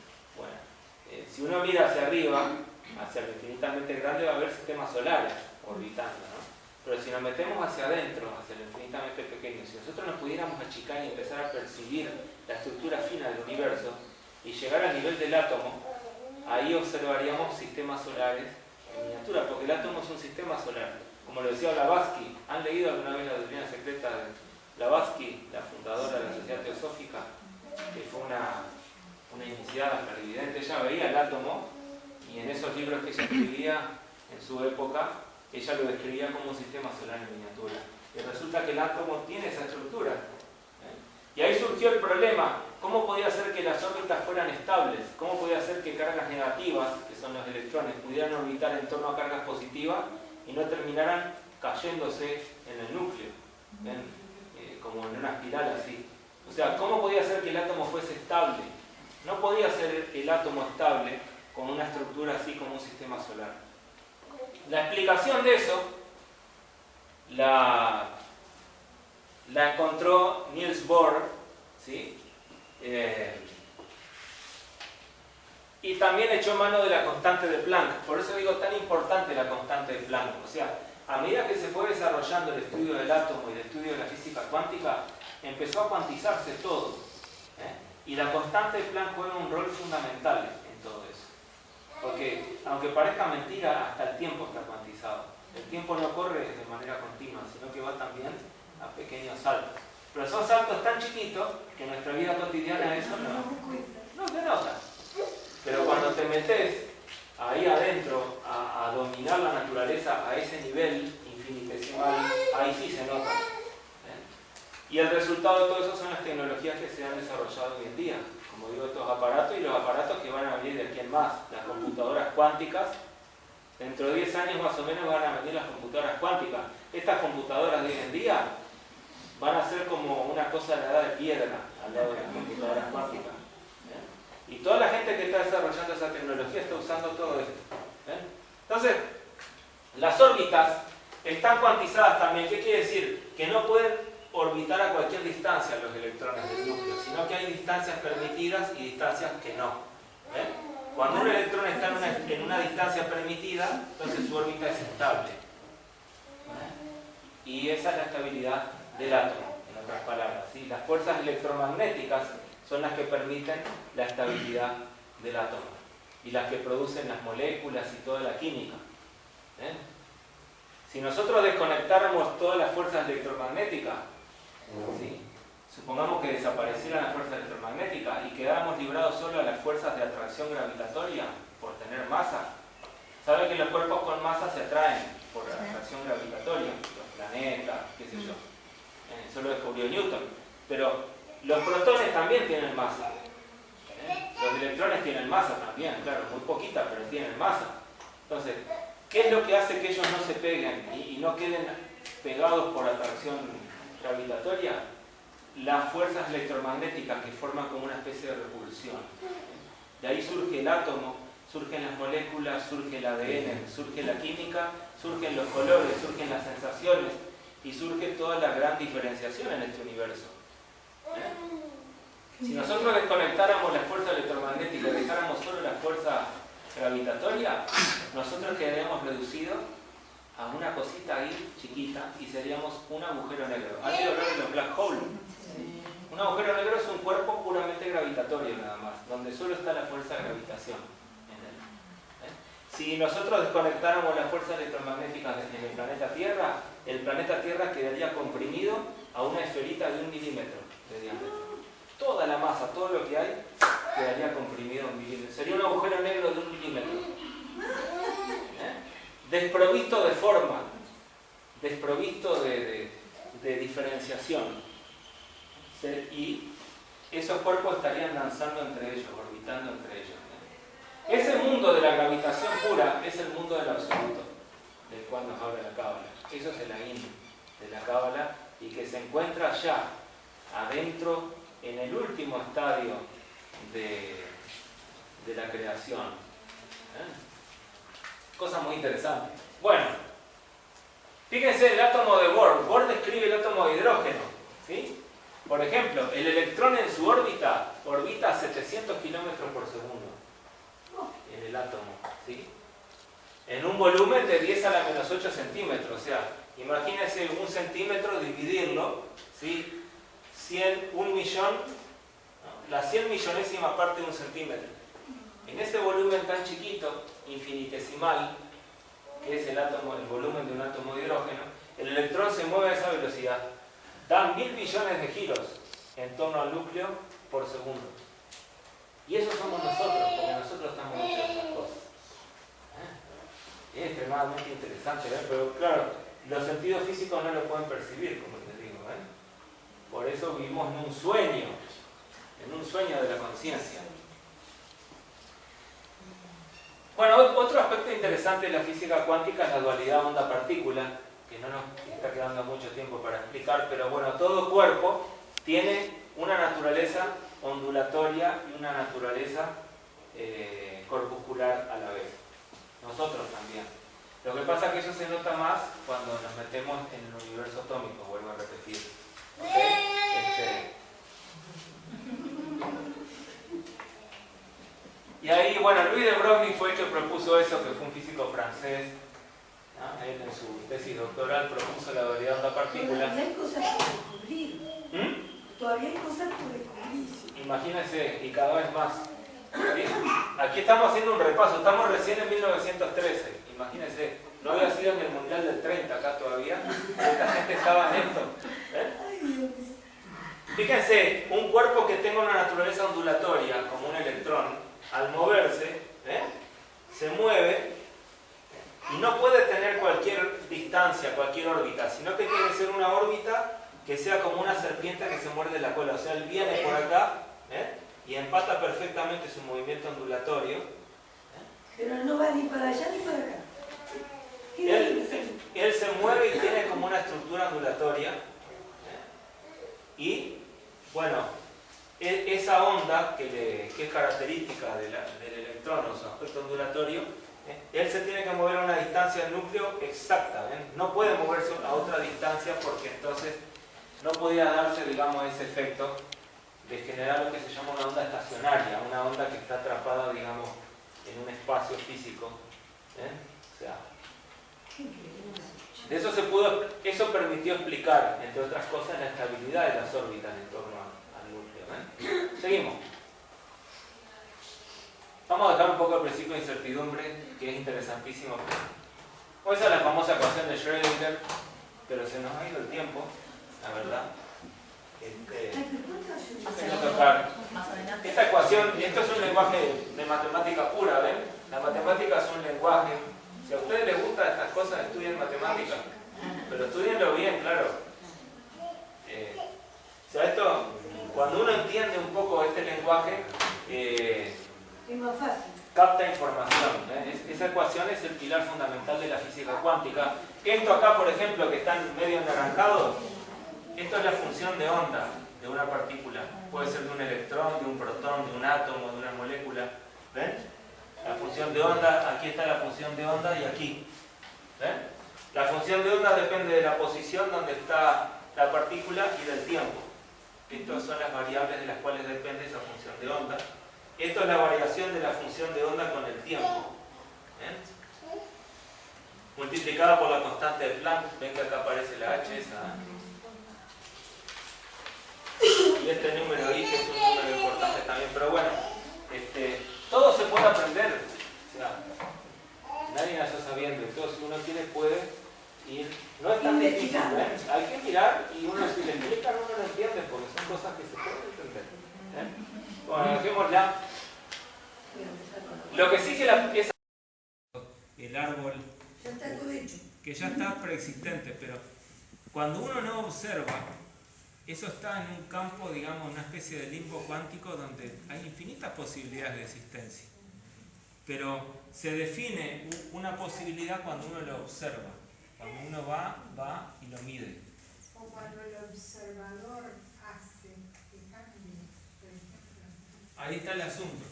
Si uno mira hacia arriba, hacia lo infinitamente grande, va a haber sistemas solares orbitando, ¿no? Pero si nos metemos hacia adentro, hacia lo infinitamente pequeño, si nosotros nos pudiéramos achicar y empezar a percibir la estructura fina del universo, y llegar al nivel del átomo, ahí observaríamos sistemas solares en miniatura, porque el átomo es un sistema solar. Como lo decía Blavatsky, ¿han leído alguna vez la doctrina secreta de Blavatsky, la fundadora de la Sociedad Teosófica, que fue una iniciada clarividente? Ella veía el átomo y en esos libros que ella escribía en su época, ella lo describía como un sistema solar en miniatura. Y resulta que el átomo tiene esa estructura. Y ahí surgió el problema. ¿Cómo podía ser que las órbitas fueran estables? ¿Cómo podía ser que cargas negativas, que son los electrones, pudieran orbitar en torno a cargas positivas y no terminaran cayéndose en el núcleo? Como en una espiral así. O sea, ¿cómo podía ser que el átomo fuese estable? No podía ser el átomo estable con una estructura así como un sistema solar. La explicación de eso la encontró Niels Bohr, ¿sí? Y también echó mano de la constante de Planck. Por eso digo tan importante la constante de Planck. O sea, a medida que se fue desarrollando el estudio del átomo y el estudio de la física cuántica, empezó a cuantizarse todo. Y la constante de Planck juega un rol fundamental en todo eso. Porque, aunque parezca mentira, hasta el tiempo está cuantizado. El tiempo no corre de manera continua, sino que va también a pequeños saltos. Pero son saltos tan chiquitos que en nuestra vida cotidiana eso no se nota. Pero cuando te metes ahí adentro a dominar la naturaleza a ese nivel infinitesimal, ahí sí se nota. Y el resultado de todo eso son las tecnologías que se han desarrollado hoy en día. Como digo, estos aparatos y los aparatos que van a venir de aquí en más. Las computadoras cuánticas. Dentro de 10 años más o menos van a venir las computadoras cuánticas. Estas computadoras de hoy en día van a ser como una cosa de la edad de piedra al lado de las computadoras cuánticas. Y toda la gente que está desarrollando esa tecnología está usando todo esto. Entonces, las órbitas están cuantizadas también. ¿Qué quiere decir? Que no pueden orbitar a cualquier distancia los electrones del núcleo, sino que hay distancias permitidas y distancias que no. Cuando un electrón está en una distancia permitida, entonces su órbita es estable. Y esa es la estabilidad del átomo, en otras palabras. ¿Sí? Las fuerzas electromagnéticas son las que permiten la estabilidad del átomo y las que producen las moléculas y toda la química. Si nosotros desconectáramos todas las fuerzas electromagnéticas, ¿sí? Supongamos que desaparecieran las fuerzas electromagnéticas y quedáramos librados solo a las fuerzas de atracción gravitatoria por tener masa. Saben que los cuerpos con masa se atraen por la atracción gravitatoria, los planetas, qué sé yo. Eso lo descubrió Newton. Pero los protones también tienen masa. Los electrones tienen masa también, claro, muy poquita, pero tienen masa. Entonces, ¿qué es lo que hace que ellos no se peguen y no queden pegados por atracción gravitatoria? Las fuerzas electromagnéticas que forman como una especie de repulsión. De ahí surge el átomo, surgen las moléculas, surge el ADN, surge la química, surgen los colores, surgen las sensaciones y surge toda la gran diferenciación en este universo. Si nosotros desconectáramos la fuerza electromagnética y dejáramos solo la fuerza gravitatoria, nosotros quedaríamos reducidos a una cosita ahí chiquita y seríamos un agujero negro. ¿Han oído hablar de los black holes? Un agujero negro es un cuerpo puramente gravitatorio nada más, donde solo está la fuerza de gravitación en él. Si nosotros desconectáramos las fuerzas electromagnéticas en el planeta Tierra quedaría comprimido a una esferita de 1 milímetro de diámetro. Toda la masa, todo lo que hay, quedaría comprimido a 1 milímetro. Sería un agujero negro de 1 milímetro. Desprovisto de forma, desprovisto de diferenciación. Y esos cuerpos estarían danzando entre ellos, orbitando entre ellos. Ese mundo de la gravitación pura es el mundo del absoluto, del cual nos habla la Cábala. Eso es el Ain de la Cábala y que se encuentra ya adentro, en el último estadio de la creación. Cosa muy interesante. Bueno, fíjense el átomo de Bohr. Bohr describe el átomo de hidrógeno. ¿Sí? Por ejemplo, el electrón en su órbita orbita a 700 kilómetros por segundo. En el átomo. ¿Sí? En un volumen de 10 a la menos 8 centímetros. O sea, imagínense 1 centímetro, dividirlo. ¿Sí? 100, 1 millón ¿no? La 100 millonésima parte de un centímetro. En ese volumen tan chiquito, infinitesimal, que es el volumen de un átomo de hidrógeno, el electrón se mueve a esa velocidad. Dan 1000 billones de giros en torno al núcleo por segundo. Y eso somos nosotros, porque nosotros estamos hechos de esas cosas. Es extremadamente interesante, pero claro, los sentidos físicos no lo pueden percibir, como les digo. Por eso vivimos en un sueño de la conciencia. Bueno, otro aspecto interesante de la física cuántica es la dualidad onda-partícula, que no nos está quedando mucho tiempo para explicar, pero bueno, todo cuerpo tiene una naturaleza ondulatoria y una naturaleza corpuscular a la vez. Nosotros también. Lo que pasa es que eso se nota más cuando nos metemos en el universo atómico, vuelvo a repetir. ¿Okay? Y ahí, bueno, Louis de Broglie fue el que propuso eso, que fue un físico francés, ¿no? Él en su tesis doctoral propuso la dualidad onda-partícula. Todavía hay cosas por descubrir. Todavía hay cosas por descubrir. Imagínense, y cada vez más. ¿Sí? Aquí estamos haciendo un repaso, estamos recién en 1913, imagínense, no había sido en el Mundial del 30 acá todavía, esta gente estaba en esto. Fíjense, un cuerpo que tenga una naturaleza ondulatoria, como un electrón, al moverse, se mueve y no puede tener cualquier distancia, cualquier órbita, sino que tiene que ser una órbita que sea como una serpiente que se muerde la cola, o sea, él viene por acá, y empata perfectamente su movimiento ondulatorio. Pero no va ni para allá ni para acá. Él se mueve y tiene como una estructura ondulatoria. Y, bueno, esa onda que es característica del electrón o su aspecto ondulatorio, él se tiene que mover a una distancia del núcleo exacta. No puede moverse a otra distancia porque entonces no podía darse, digamos, ese efecto de generar lo que se llama una onda estacionaria, una onda que está atrapada, digamos, en un espacio físico. O sea, eso permitió explicar, entre otras cosas, la estabilidad de las órbitas en torno al núcleo. Seguimos. Vamos a dejar un poco el principio de incertidumbre, que es interesantísimo. Esa es la famosa ecuación de Schrödinger, pero se nos ha ido el tiempo, la verdad. Esta ecuación, esto es un lenguaje de matemática pura, ¿ven? La matemática es un lenguaje. Si a ustedes les gustan estas cosas, estudien matemática, pero estudienlo bien, claro. O sea, esto, cuando uno entiende un poco este lenguaje, es más fácil. Capta información. Esa ecuación es el pilar fundamental de la física cuántica. Esto acá, por ejemplo, que están medio anaranjados, esto es la función de onda de una partícula. Puede ser de un electrón, de un protón, de un átomo, de una molécula. ¿Ven? La función de onda, aquí está la función de onda y aquí. ¿Ven? La función de onda depende de la posición donde está la partícula y del tiempo. Estas son las variables de las cuales depende esa función de onda. Esto es la variación de la función de onda con el tiempo. ¿Ven? Multiplicada por la constante de Planck. Ven que acá aparece la H esa. Y este número ahí, que es un número importante también. Pero bueno, todo se puede aprender. O sea, nadie nació sabiendo. Entonces, si uno quiere, puede ir. No es tan difícil, hay que mirar y uno, si le explican, uno lo entiende, porque son cosas que se pueden entender. Bueno, dejémosla. Lo que sí que el árbol, Ya está todo hecho. que ya está preexistente, pero cuando uno no observa, eso está en un campo, digamos, una especie de limbo cuántico donde hay infinitas posibilidades de existencia. Pero se define una posibilidad cuando uno lo observa, cuando uno va y lo mide. O cuando el observador hace que cambie. Ahí está el asunto.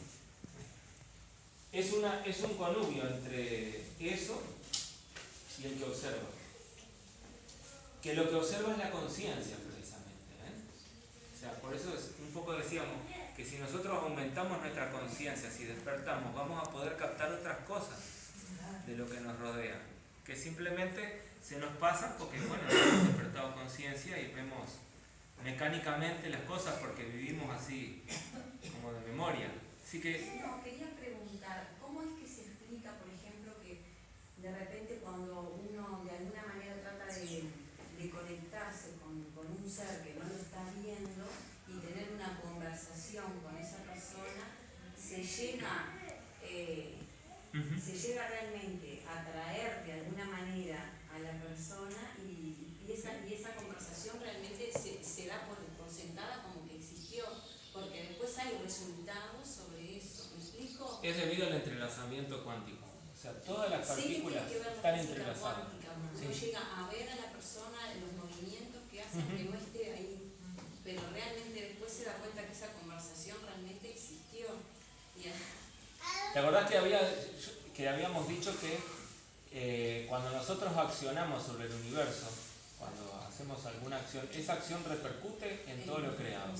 Es un connubio entre eso y el que observa. Que lo que observa es la conciencia, precisamente. O sea, por eso un poco decíamos que si nosotros aumentamos nuestra conciencia, si despertamos, vamos a poder captar otras cosas de lo que nos rodea. Que simplemente se nos pasa porque, bueno, hemos despertado conciencia y vemos mecánicamente las cosas porque vivimos así como de memoria. Así que... No, quería preguntar, ¿cómo es que se explica, por ejemplo, que de repente cuando uno de alguna manera trata de conectarse con un ser que no lo está viendo y tener una conversación con esa persona, se llega realmente a atraer de alguna manera a la persona y esa conversación realmente se da por sentada como que existió, porque después hay resultados sobre eso. ¿Me explico? Es debido al entrelazamiento cuántico. O sea, todas las partículas están entrelazadas. Uno llega a ver a la persona, los movimientos que hacen que no esté ahí, pero realmente después se da cuenta que esa conversación realmente existió. ¿Te acordás que habíamos dicho que cuando nosotros accionamos sobre el universo, cuando hacemos alguna acción, esa acción repercute en todo lo creado?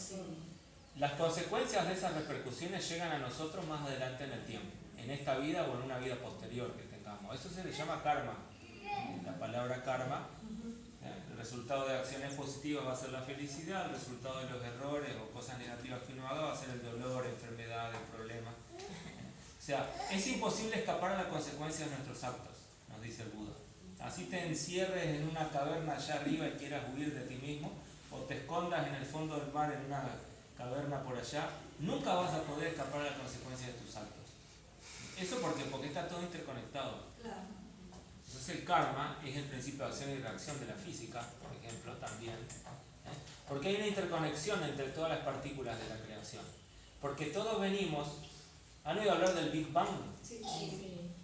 Las consecuencias de esas repercusiones llegan a nosotros más adelante en el tiempo, en esta vida o en una vida posterior que tengamos. Eso se le llama karma. La palabra karma, el resultado de acciones positivas va a ser la felicidad, el resultado de los errores o cosas negativas que uno haga va a ser el dolor, enfermedades, problemas. O sea, es imposible escapar a la consecuencia de nuestros actos, nos dice el Buda. Así te encierres en una caverna allá arriba y quieras huir de ti mismo, o te escondas en el fondo del mar en una caverna por allá, nunca vas a poder escapar a la consecuencia de tus actos. Eso porque está todo interconectado. Claro. Entonces el karma es el principio de acción y reacción de la física, por ejemplo, también. Porque hay una interconexión entre todas las partículas de la creación. Porque todos venimos... ¿Han oído hablar del Big Bang? Sí.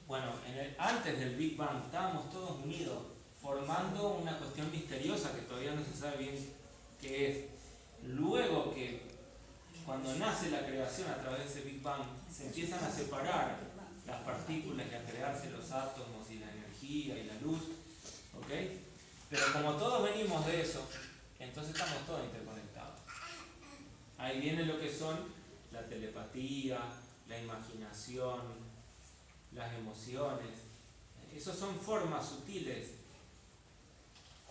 Bueno, antes del Big Bang estábamos todos unidos, formando una cuestión misteriosa que todavía no se sabe bien qué es. Luego que cuando nace la creación a través de ese Big Bang, se empiezan a separar las partículas y a crearse los átomos y la energía y la luz, ¿ok? Pero como todos venimos de eso, entonces estamos todos interconectados. Ahí viene lo que son la telepatía, la imaginación, las emociones. Esas son formas sutiles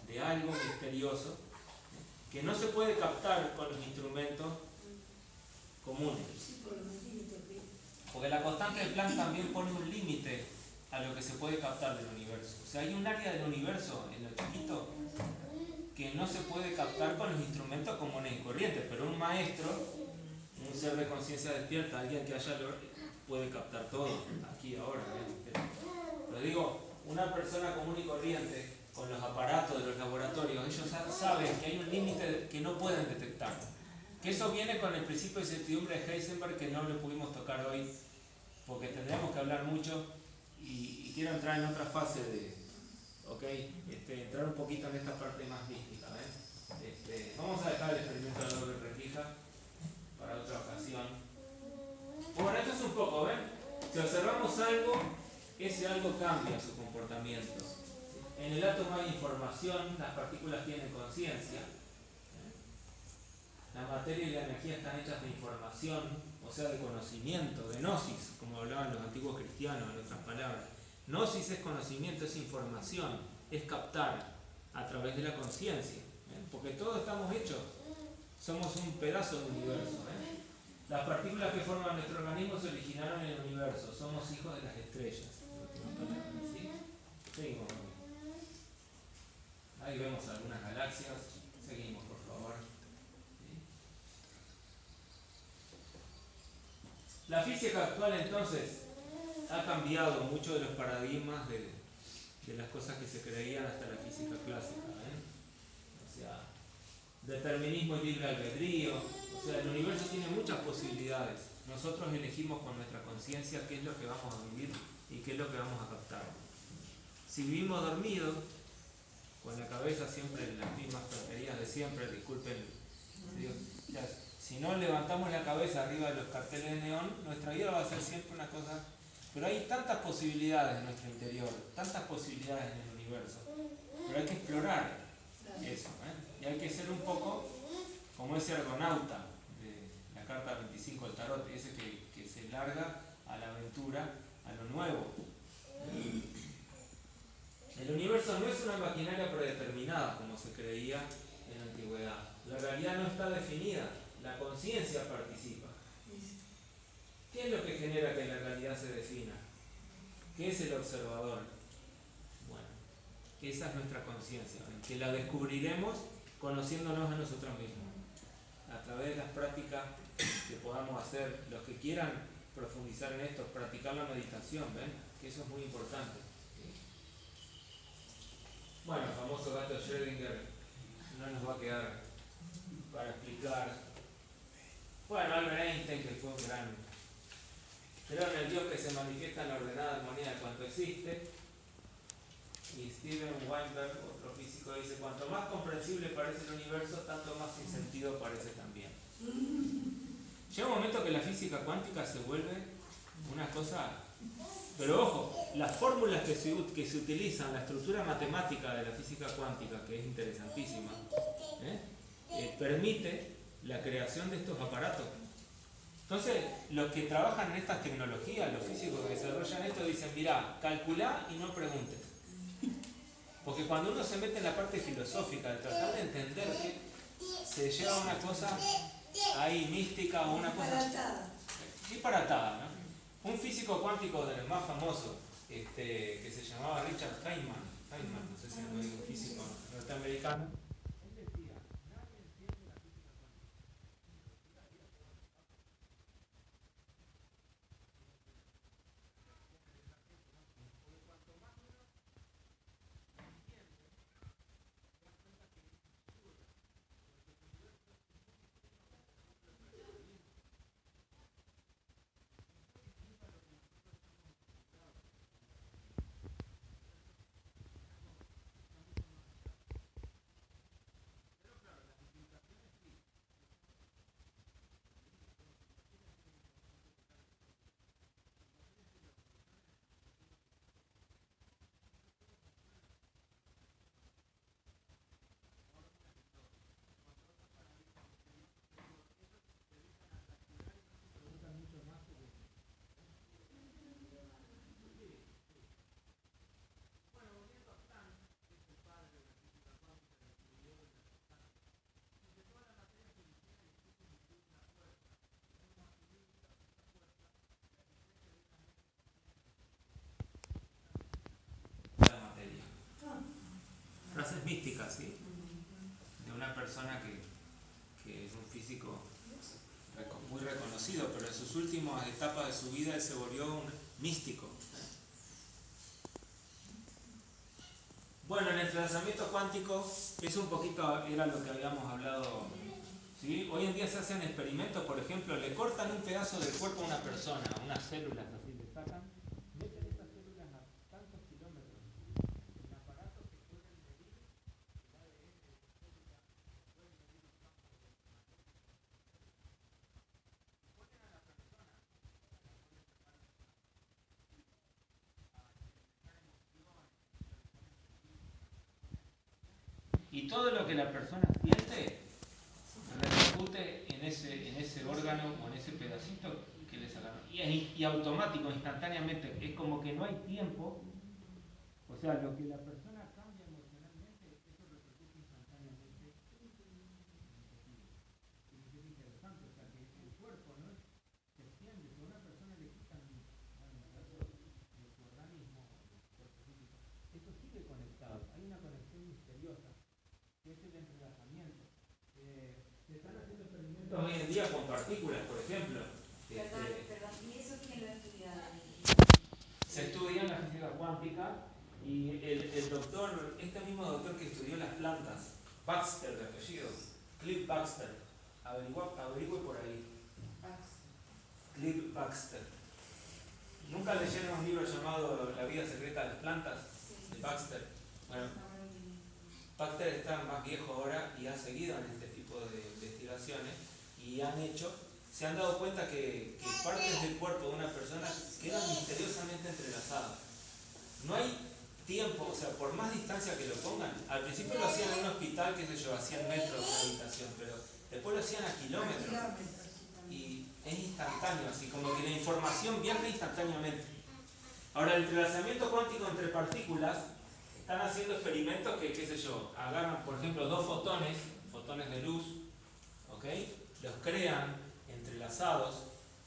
de algo misterioso que no se puede captar con los instrumentos comunes. Porque la constante de Planck también pone un límite a lo que se puede captar del universo. O sea, hay un área del universo en lo chiquito que no se puede captar con los instrumentos comunes y corrientes, pero un maestro, un ser de conciencia despierta, alguien que haya puede captar todo, aquí, ahora. Pero digo, una persona común y corriente, con los aparatos de los laboratorios, ellos saben que hay un límite que no pueden detectar. Que eso viene con el principio de incertidumbre de Heisenberg, que no lo pudimos tocar hoy, porque tendremos que hablar mucho, y quiero entrar en otra fase de, entrar un poquito en esta parte más mística. Vamos a dejar el experimento de la doble rendija para otra ocasión. Bueno, esto es un poco, ¿ven? Si observamos algo, ese algo cambia su comportamiento. En el átomo hay información, las partículas tienen conciencia. La materia y la energía están hechas de información, o sea, de conocimiento, de gnosis, como hablaban los antiguos cristianos, en otras palabras. Gnosis es conocimiento, es información, es captar a través de la conciencia, porque todos estamos hechos, somos un pedazo del universo. Las partículas que forman nuestro organismo se originaron en el universo, somos hijos de las estrellas. ¿Sí? Seguimos. Ahí vemos algunas galaxias, seguimos por favor. La física actual entonces ha cambiado mucho de los paradigmas de las cosas que se creían hasta la física clásica. O sea, determinismo y libre albedrío. O sea, el universo tiene muchas posibilidades. Nosotros elegimos con nuestra conciencia qué es lo que vamos a vivir y qué es lo que vamos a captar. Si vivimos dormidos, con la cabeza siempre en las mismas tonterías de siempre, disculpen, si no levantamos la cabeza arriba de los carteles de neón, nuestra vida va a ser siempre una cosa... Pero hay tantas posibilidades en nuestro interior, tantas posibilidades en el universo, pero hay que explorar eso, y hay que ser un poco como ese argonauta de la carta 25 del tarot, ese que se larga a la aventura, a lo nuevo. El universo no es una maquinaria predeterminada, como se creía en la antigüedad. La realidad no está definida, la conciencia participa. ¿Qué es lo que genera que la realidad se defina? ¿Qué es el observador? Bueno, esa es nuestra conciencia, que la descubriremos conociéndonos a nosotros mismos, a través de las prácticas que podamos hacer. Los que quieran profundizar en esto, practicar la meditación, ¿ven? Que eso es muy importante. Bueno, el famoso gato Schrödinger no nos va a quedar para explicar. Bueno, Albert Einstein, que fue un gran... Creo en el Dios que se manifiesta en la ordenada armonía de cuanto existe. Y Steven Weinberg, otro físico, dice: cuanto más comprensible parece el universo, tanto más sin sentido parece también. Llega un momento que la física cuántica se vuelve una cosa... Pero ojo, las fórmulas que se utilizan, la estructura matemática de la física cuántica, que es interesantísima, permite la creación de estos aparatos. Entonces, los que trabajan en estas tecnologías, los físicos que desarrollan esto, dicen: mirá, calculá y no preguntes. Porque cuando uno se mete en la parte filosófica de tratar de entender, se lleva a una cosa ahí mística o una cosa disparatada, ¿no? Un físico cuántico de los más famosos, que se llamaba Richard Feynman, no sé si es un físico norteamericano, él decía: nadie entiende la física frases místicas, ¿sí? De una persona que es un físico muy reconocido, pero en sus últimas etapas de su vida él se volvió un místico. Bueno, en el entrelazamiento cuántico es un poquito, era lo que habíamos hablado, ¿sí? Hoy en día se hacen experimentos, por ejemplo, le cortan un pedazo del cuerpo a una persona, unas células así, le sacan, meten esas células a tantos kilómetros en aparatos que pueden medir el ADN de esa célula, pueden medir los campos electromagnéticos, y ponen a la persona, y todo lo que la persona siente repercute en ese órgano o en ese pedacito que le sacaron. Y automático, instantáneamente, es como que no hay tiempo. O sea, lo que la persona cambia emocionalmente, eso repercute instantáneamente. Y es interesante, o sea, que el cuerpo no se extiende. Si a una persona le quitan un pedazo de su organismo, de su cuerpo físico, eso sigue conectado. Hay una conexión misteriosa, que es el entrelazamiento. Se están haciendo experimentos hoy en día con partículas, por ejemplo. Perdón, ¿y eso quién lo ha estudiado? Se estudia en la física cuántica y el doctor, este mismo doctor que estudió las plantas, Baxter de apellido, Cliff Baxter, averigüe por ahí. Cliff Baxter. ¿Nunca leyeron un libro llamado La vida secreta de las plantas? De Baxter. Bueno, Baxter está más viejo ahora y ha seguido en este tipo de investigaciones y se han dado cuenta que partes del cuerpo de una persona quedan misteriosamente entrelazadas. No hay tiempo, o sea, por más distancia que lo pongan, al principio lo hacían en un hospital, qué sé yo, a 100 metros de una habitación, pero después lo hacían a kilómetros y es instantáneo, así como que la información viaja instantáneamente. Ahora, el entrelazamiento cuántico entre partículas, están haciendo experimentos que, qué sé yo, agarran, por ejemplo, dos fotones fotones de luz, ¿ok? Los crean entrelazados,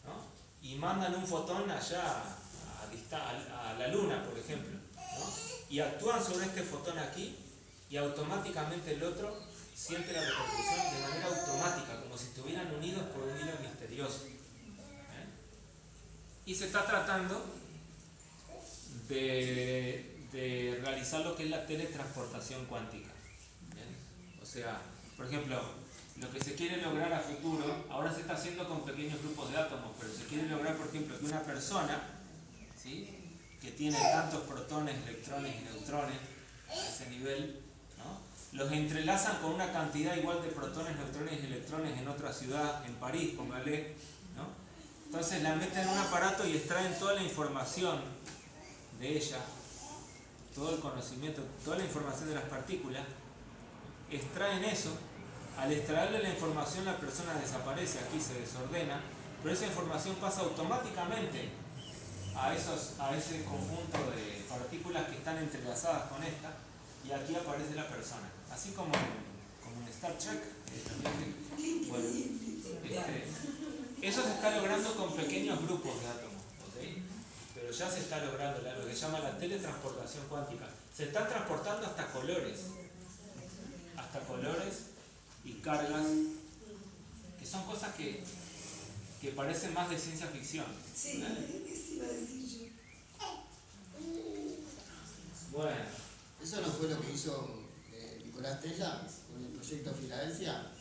¿no? Y mandan un fotón allá a la luna, por ejemplo, ¿no? Y actúan sobre este fotón aquí y automáticamente el otro siente la repercusión de manera automática, como si estuvieran unidos por un hilo misterioso. Y se está tratando de realizar lo que es la teletransportación cuántica. ¿Bien? O sea, por ejemplo, lo que se quiere lograr a futuro, ahora se está haciendo con pequeños grupos de átomos, pero se quiere lograr, por ejemplo, que una persona, ¿sí?, que tiene tantos protones, electrones y neutrones a ese nivel, ¿no?, los entrelazan con una cantidad igual de protones, neutrones y electrones en otra ciudad, en París, póngale, ¿no? Entonces la meten en un aparato y extraen toda la información de ella, todo el conocimiento, toda la información de las partículas, extraen eso. Al extraerle la información la persona desaparece, aquí se desordena, pero esa información pasa automáticamente a ese conjunto de partículas que están entrelazadas con esta, y aquí aparece la persona, así como en Star Trek. Bueno, eso se está logrando con pequeños grupos de átomos, ¿okay? Pero ya se está logrando lo que se llama la teletransportación cuántica. Se están transportando hasta colores y cargas, que son cosas que parecen más de ciencia ficción. Sí, eso iba a decir yo. Bueno. ¿Eso no fue lo que hizo Nicolás Tesla con el proyecto Filadelfia?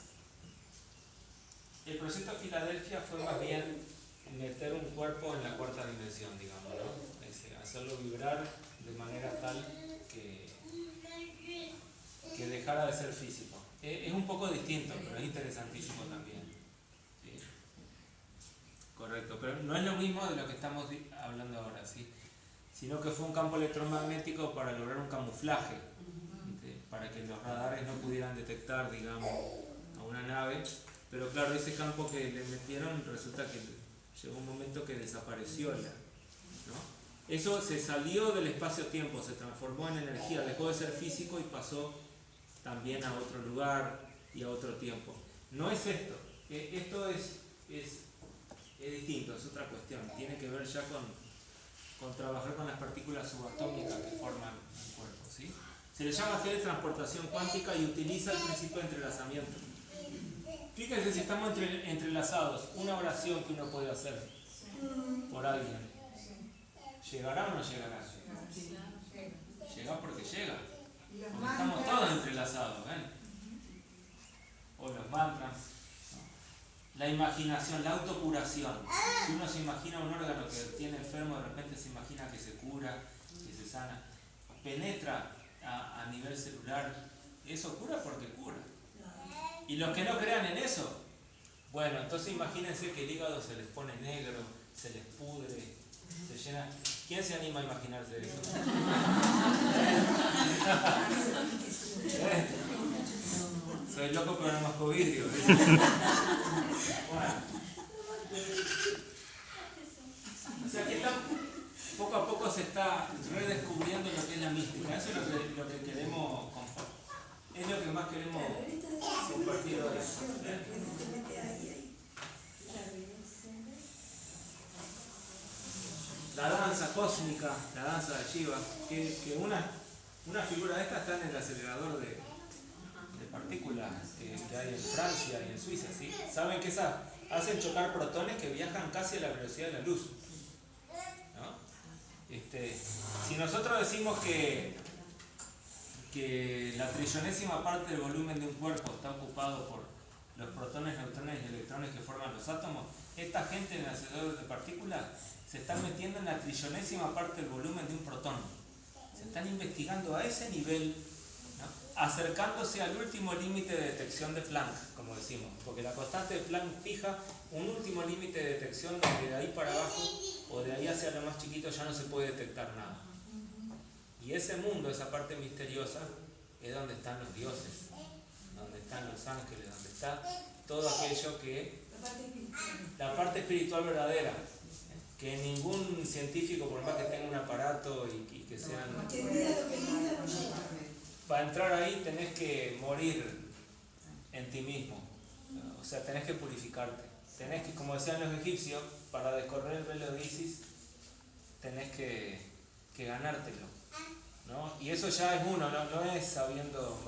El proyecto Filadelfia fue más bien meter un cuerpo en la cuarta dimensión, digamos, ¿no? Es decir, hacerlo vibrar de manera tal que dejara de ser físico. Es un poco distinto, pero es interesantísimo también. ¿Sí? Correcto, pero no es lo mismo de lo que estamos hablando ahora, ¿sí? Sino que fue un campo electromagnético para lograr un camuflaje, ¿sí?, para que los radares no pudieran detectar, digamos, a una nave. Pero claro, ese campo que le metieron resulta que llegó un momento que desapareció, ¿no? Eso se salió del espacio-tiempo, se transformó en energía, dejó de ser físico y pasó también a otro lugar y a otro tiempo. No es esto, esto es distinto, es otra cuestión, tiene que ver ya con trabajar con las partículas subatómicas que forman un cuerpo, ¿sí? Se le llama teletransportación cuántica y utiliza el principio de entrelazamiento. Fíjense si estamos entrelazados, una oración que uno puede hacer por alguien, ¿llegará o no llegará? Llega porque llega. Porque estamos todos entrelazados, ¿ven? O los mantras, ¿no? La imaginación, la autocuración. Si uno se imagina un órgano que tiene enfermo, de repente se imagina que se cura, que se sana. Penetra a nivel celular. Eso cura porque cura. Y los que no crean en eso, bueno, entonces imagínense que el hígado se les pone negro, se les pudre, se llena. ¿Quién se anima a imaginarse eso? Soy loco pero no masco vidrio. Bueno. O sea que poco a poco se está redescubriendo lo que es la mística. Eso es lo que queremos compartir. Es lo que más queremos compartir hoy. La danza cósmica, la danza de Shiva, que una figura de esta está en el acelerador de partículas que hay en Francia y en Suiza, ¿sí? Saben que esas hacen chocar protones que viajan casi a la velocidad de la luz, ¿no? Si nosotros decimos que la trillonésima parte del volumen de un cuerpo está ocupado por los protones, neutrones y electrones que forman los átomos, esta gente en el acelerador de partículas se están metiendo en la trillonésima parte del volumen de un protón. Se están investigando a ese nivel, ¿no?, acercándose al último límite de detección de Planck, como decimos, porque la constante de Planck fija un último límite de detección donde de ahí para abajo o de ahí hacia lo más chiquito ya no se puede detectar nada. Y ese mundo, esa parte misteriosa, es donde están los dioses, donde están los ángeles, donde está todo aquello que... La parte espiritual verdadera, que ningún científico, por más que tenga un aparato y que sean... Para entrar ahí tenés que morir en ti mismo. O sea, tenés que purificarte. Tenés que, como decían los egipcios, para descorrer el velo de Isis, tenés que ganártelo, ¿no? Y eso ya es uno, no es sabiendo,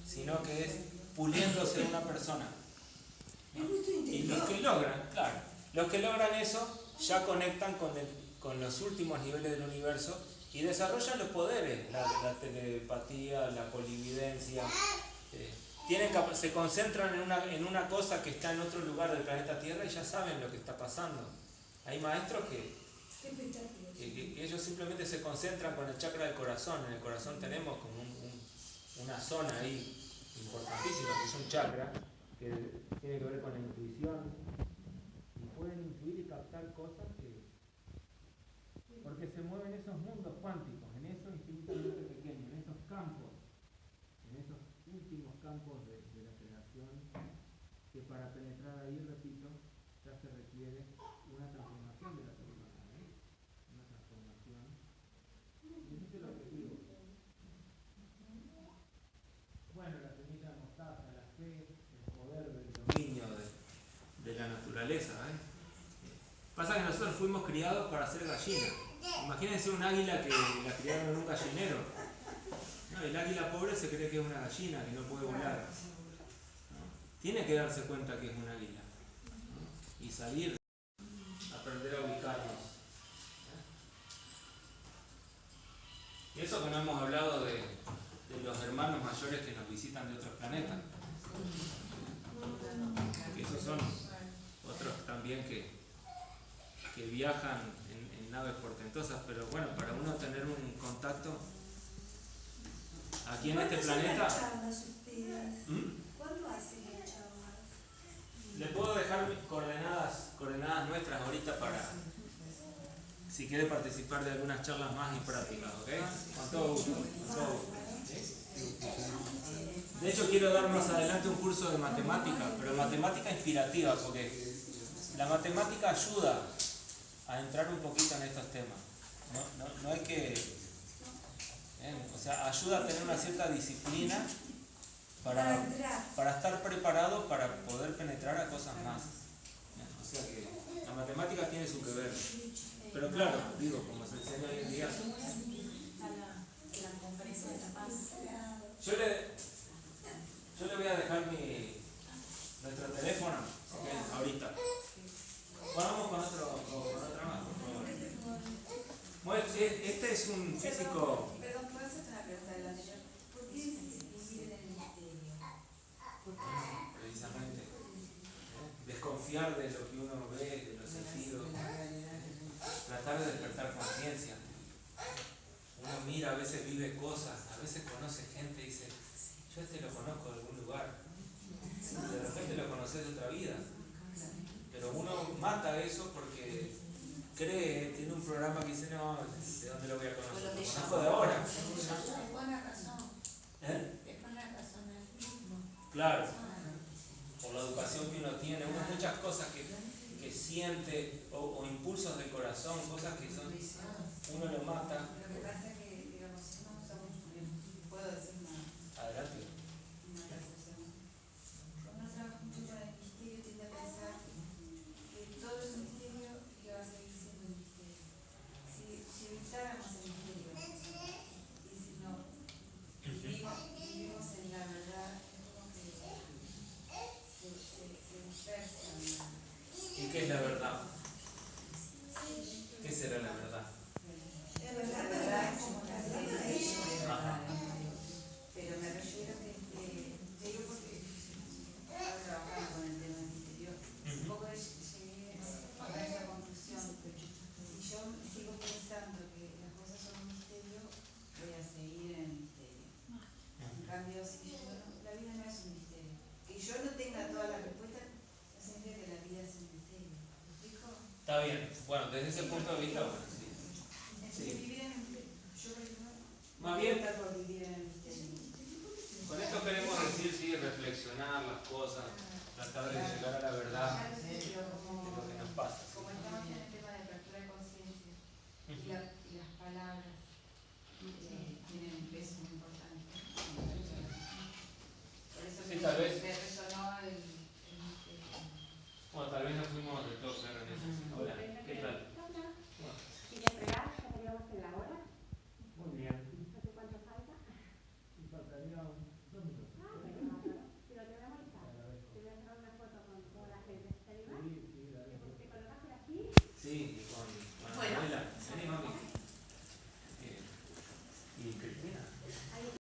sino que es puliéndose una persona. Es nuestro Y los interior. que logran, claro, los que logran eso ya conectan con los últimos niveles del universo y desarrollan los poderes, la telepatía, la polividencia. Se concentran en una cosa que está en otro lugar del planeta Tierra y ya saben lo que está pasando. Hay maestros que ellos simplemente se concentran con el chakra del corazón. En el corazón tenemos como una zona ahí importantísima, que es un chakra, que tiene que ver con la intuición. Y pueden intuir y captar cosas porque se mueven esos mundos cuánticos, en esos infinitamente pequeños, en esos campos, en esos últimos campos de la creación, que para penetrar ahí, repito, ya se requiere una transformación de la persona, una transformación. Y ese es el objetivo. Bueno, la semilla de mostaza, la fe, el poder del dominio de la naturaleza. Pasa que nosotros fuimos criados para ser gallinas. Imagínense un águila que la criaron en un gallinero. No, el águila pobre se cree que es una gallina, que no puede volar. ¿No? Tiene que darse cuenta que es un águila, ¿no? Y salir, aprender a ubicarnos. Y eso que no hemos hablado de los hermanos mayores que nos visitan de otros planetas. Que esos son otros también que viajan en naves portentosas, pero bueno, para uno tener un contacto aquí en este planeta. ¿Cuándo hacen las charlas? Le puedo dejar coordenadas nuestras ahorita para si quiere participar de algunas charlas más y prácticas, ¿ok? Con todo gusto. Con todo gusto. De hecho quiero dar más adelante un curso de matemática, pero matemática inspirativa, porque la matemática ayuda a entrar un poquito en estos temas. No hay que... o sea, ayuda a tener una cierta disciplina para estar preparado para poder penetrar a cosas más. O sea que la matemática tiene su que ver. Pero claro, digo, como se enseña hoy en día. La conferencia de la paz. Yo le voy a dejar nuestro teléfono, ¿ok? Ahorita. Bueno, vamos con otra más, por favor. Bueno, este es un físico. Perdón, ¿puedo hacer una pregunta de la anterior? ¿Por qué se divide en el misterio? Precisamente. Desconfiar de lo que uno ve, de los sentidos. Tratar de despertar conciencia. Uno mira, a veces vive cosas, a veces conoce gente y dice, yo lo conozco de algún lugar. De repente lo conoces de otra vida. Pero uno mata eso porque tiene un programa que dice, no, ¿de dónde lo voy a conocer? Lo conozco de ahora. Es buena razón. ¿Eh? Es buena razón al mismo. Claro. Por la educación que uno tiene, muchas cosas que siente, o impulsos del corazón, cosas que son, uno lo mata. Lo que pasa es que, digamos, no somos, puedo decir Adelante. una reflexión. Cuando uno trabaja mucho con el misterio, tiende a pensar que todo es un misterio y que va a seguir siendo un misterio. Si evitáramos el misterio y si no vivimos en la verdad, es como que se dispersa. ¿Y qué es la verdad? ¿Qué será la verdad? La verdad es como la pero me refiero que digo porque estaba trabajando con el tema del misterio, un poco llegué a esa conclusión. Si yo sigo pensando que las cosas son un misterio, voy a seguir en el misterio. En cambio, si yo, la vida no es un misterio. Que yo no tenga todas las respuestas, no significa que la vida es un misterio. ¿Me explico? Está bien. Bueno, desde ese punto de vista, bueno, sí. Vivir en el misterio. Yo Más bien, por vivir en el misterio. con esto queremos decir, sí, reflexionar las cosas, tratar de llegar a la verdad de lo que nos pasa. Como estamos en el tema de apertura de conciencia y las palabras tienen un peso muy importante. Por eso Sí, tal vez. me resonó Sí,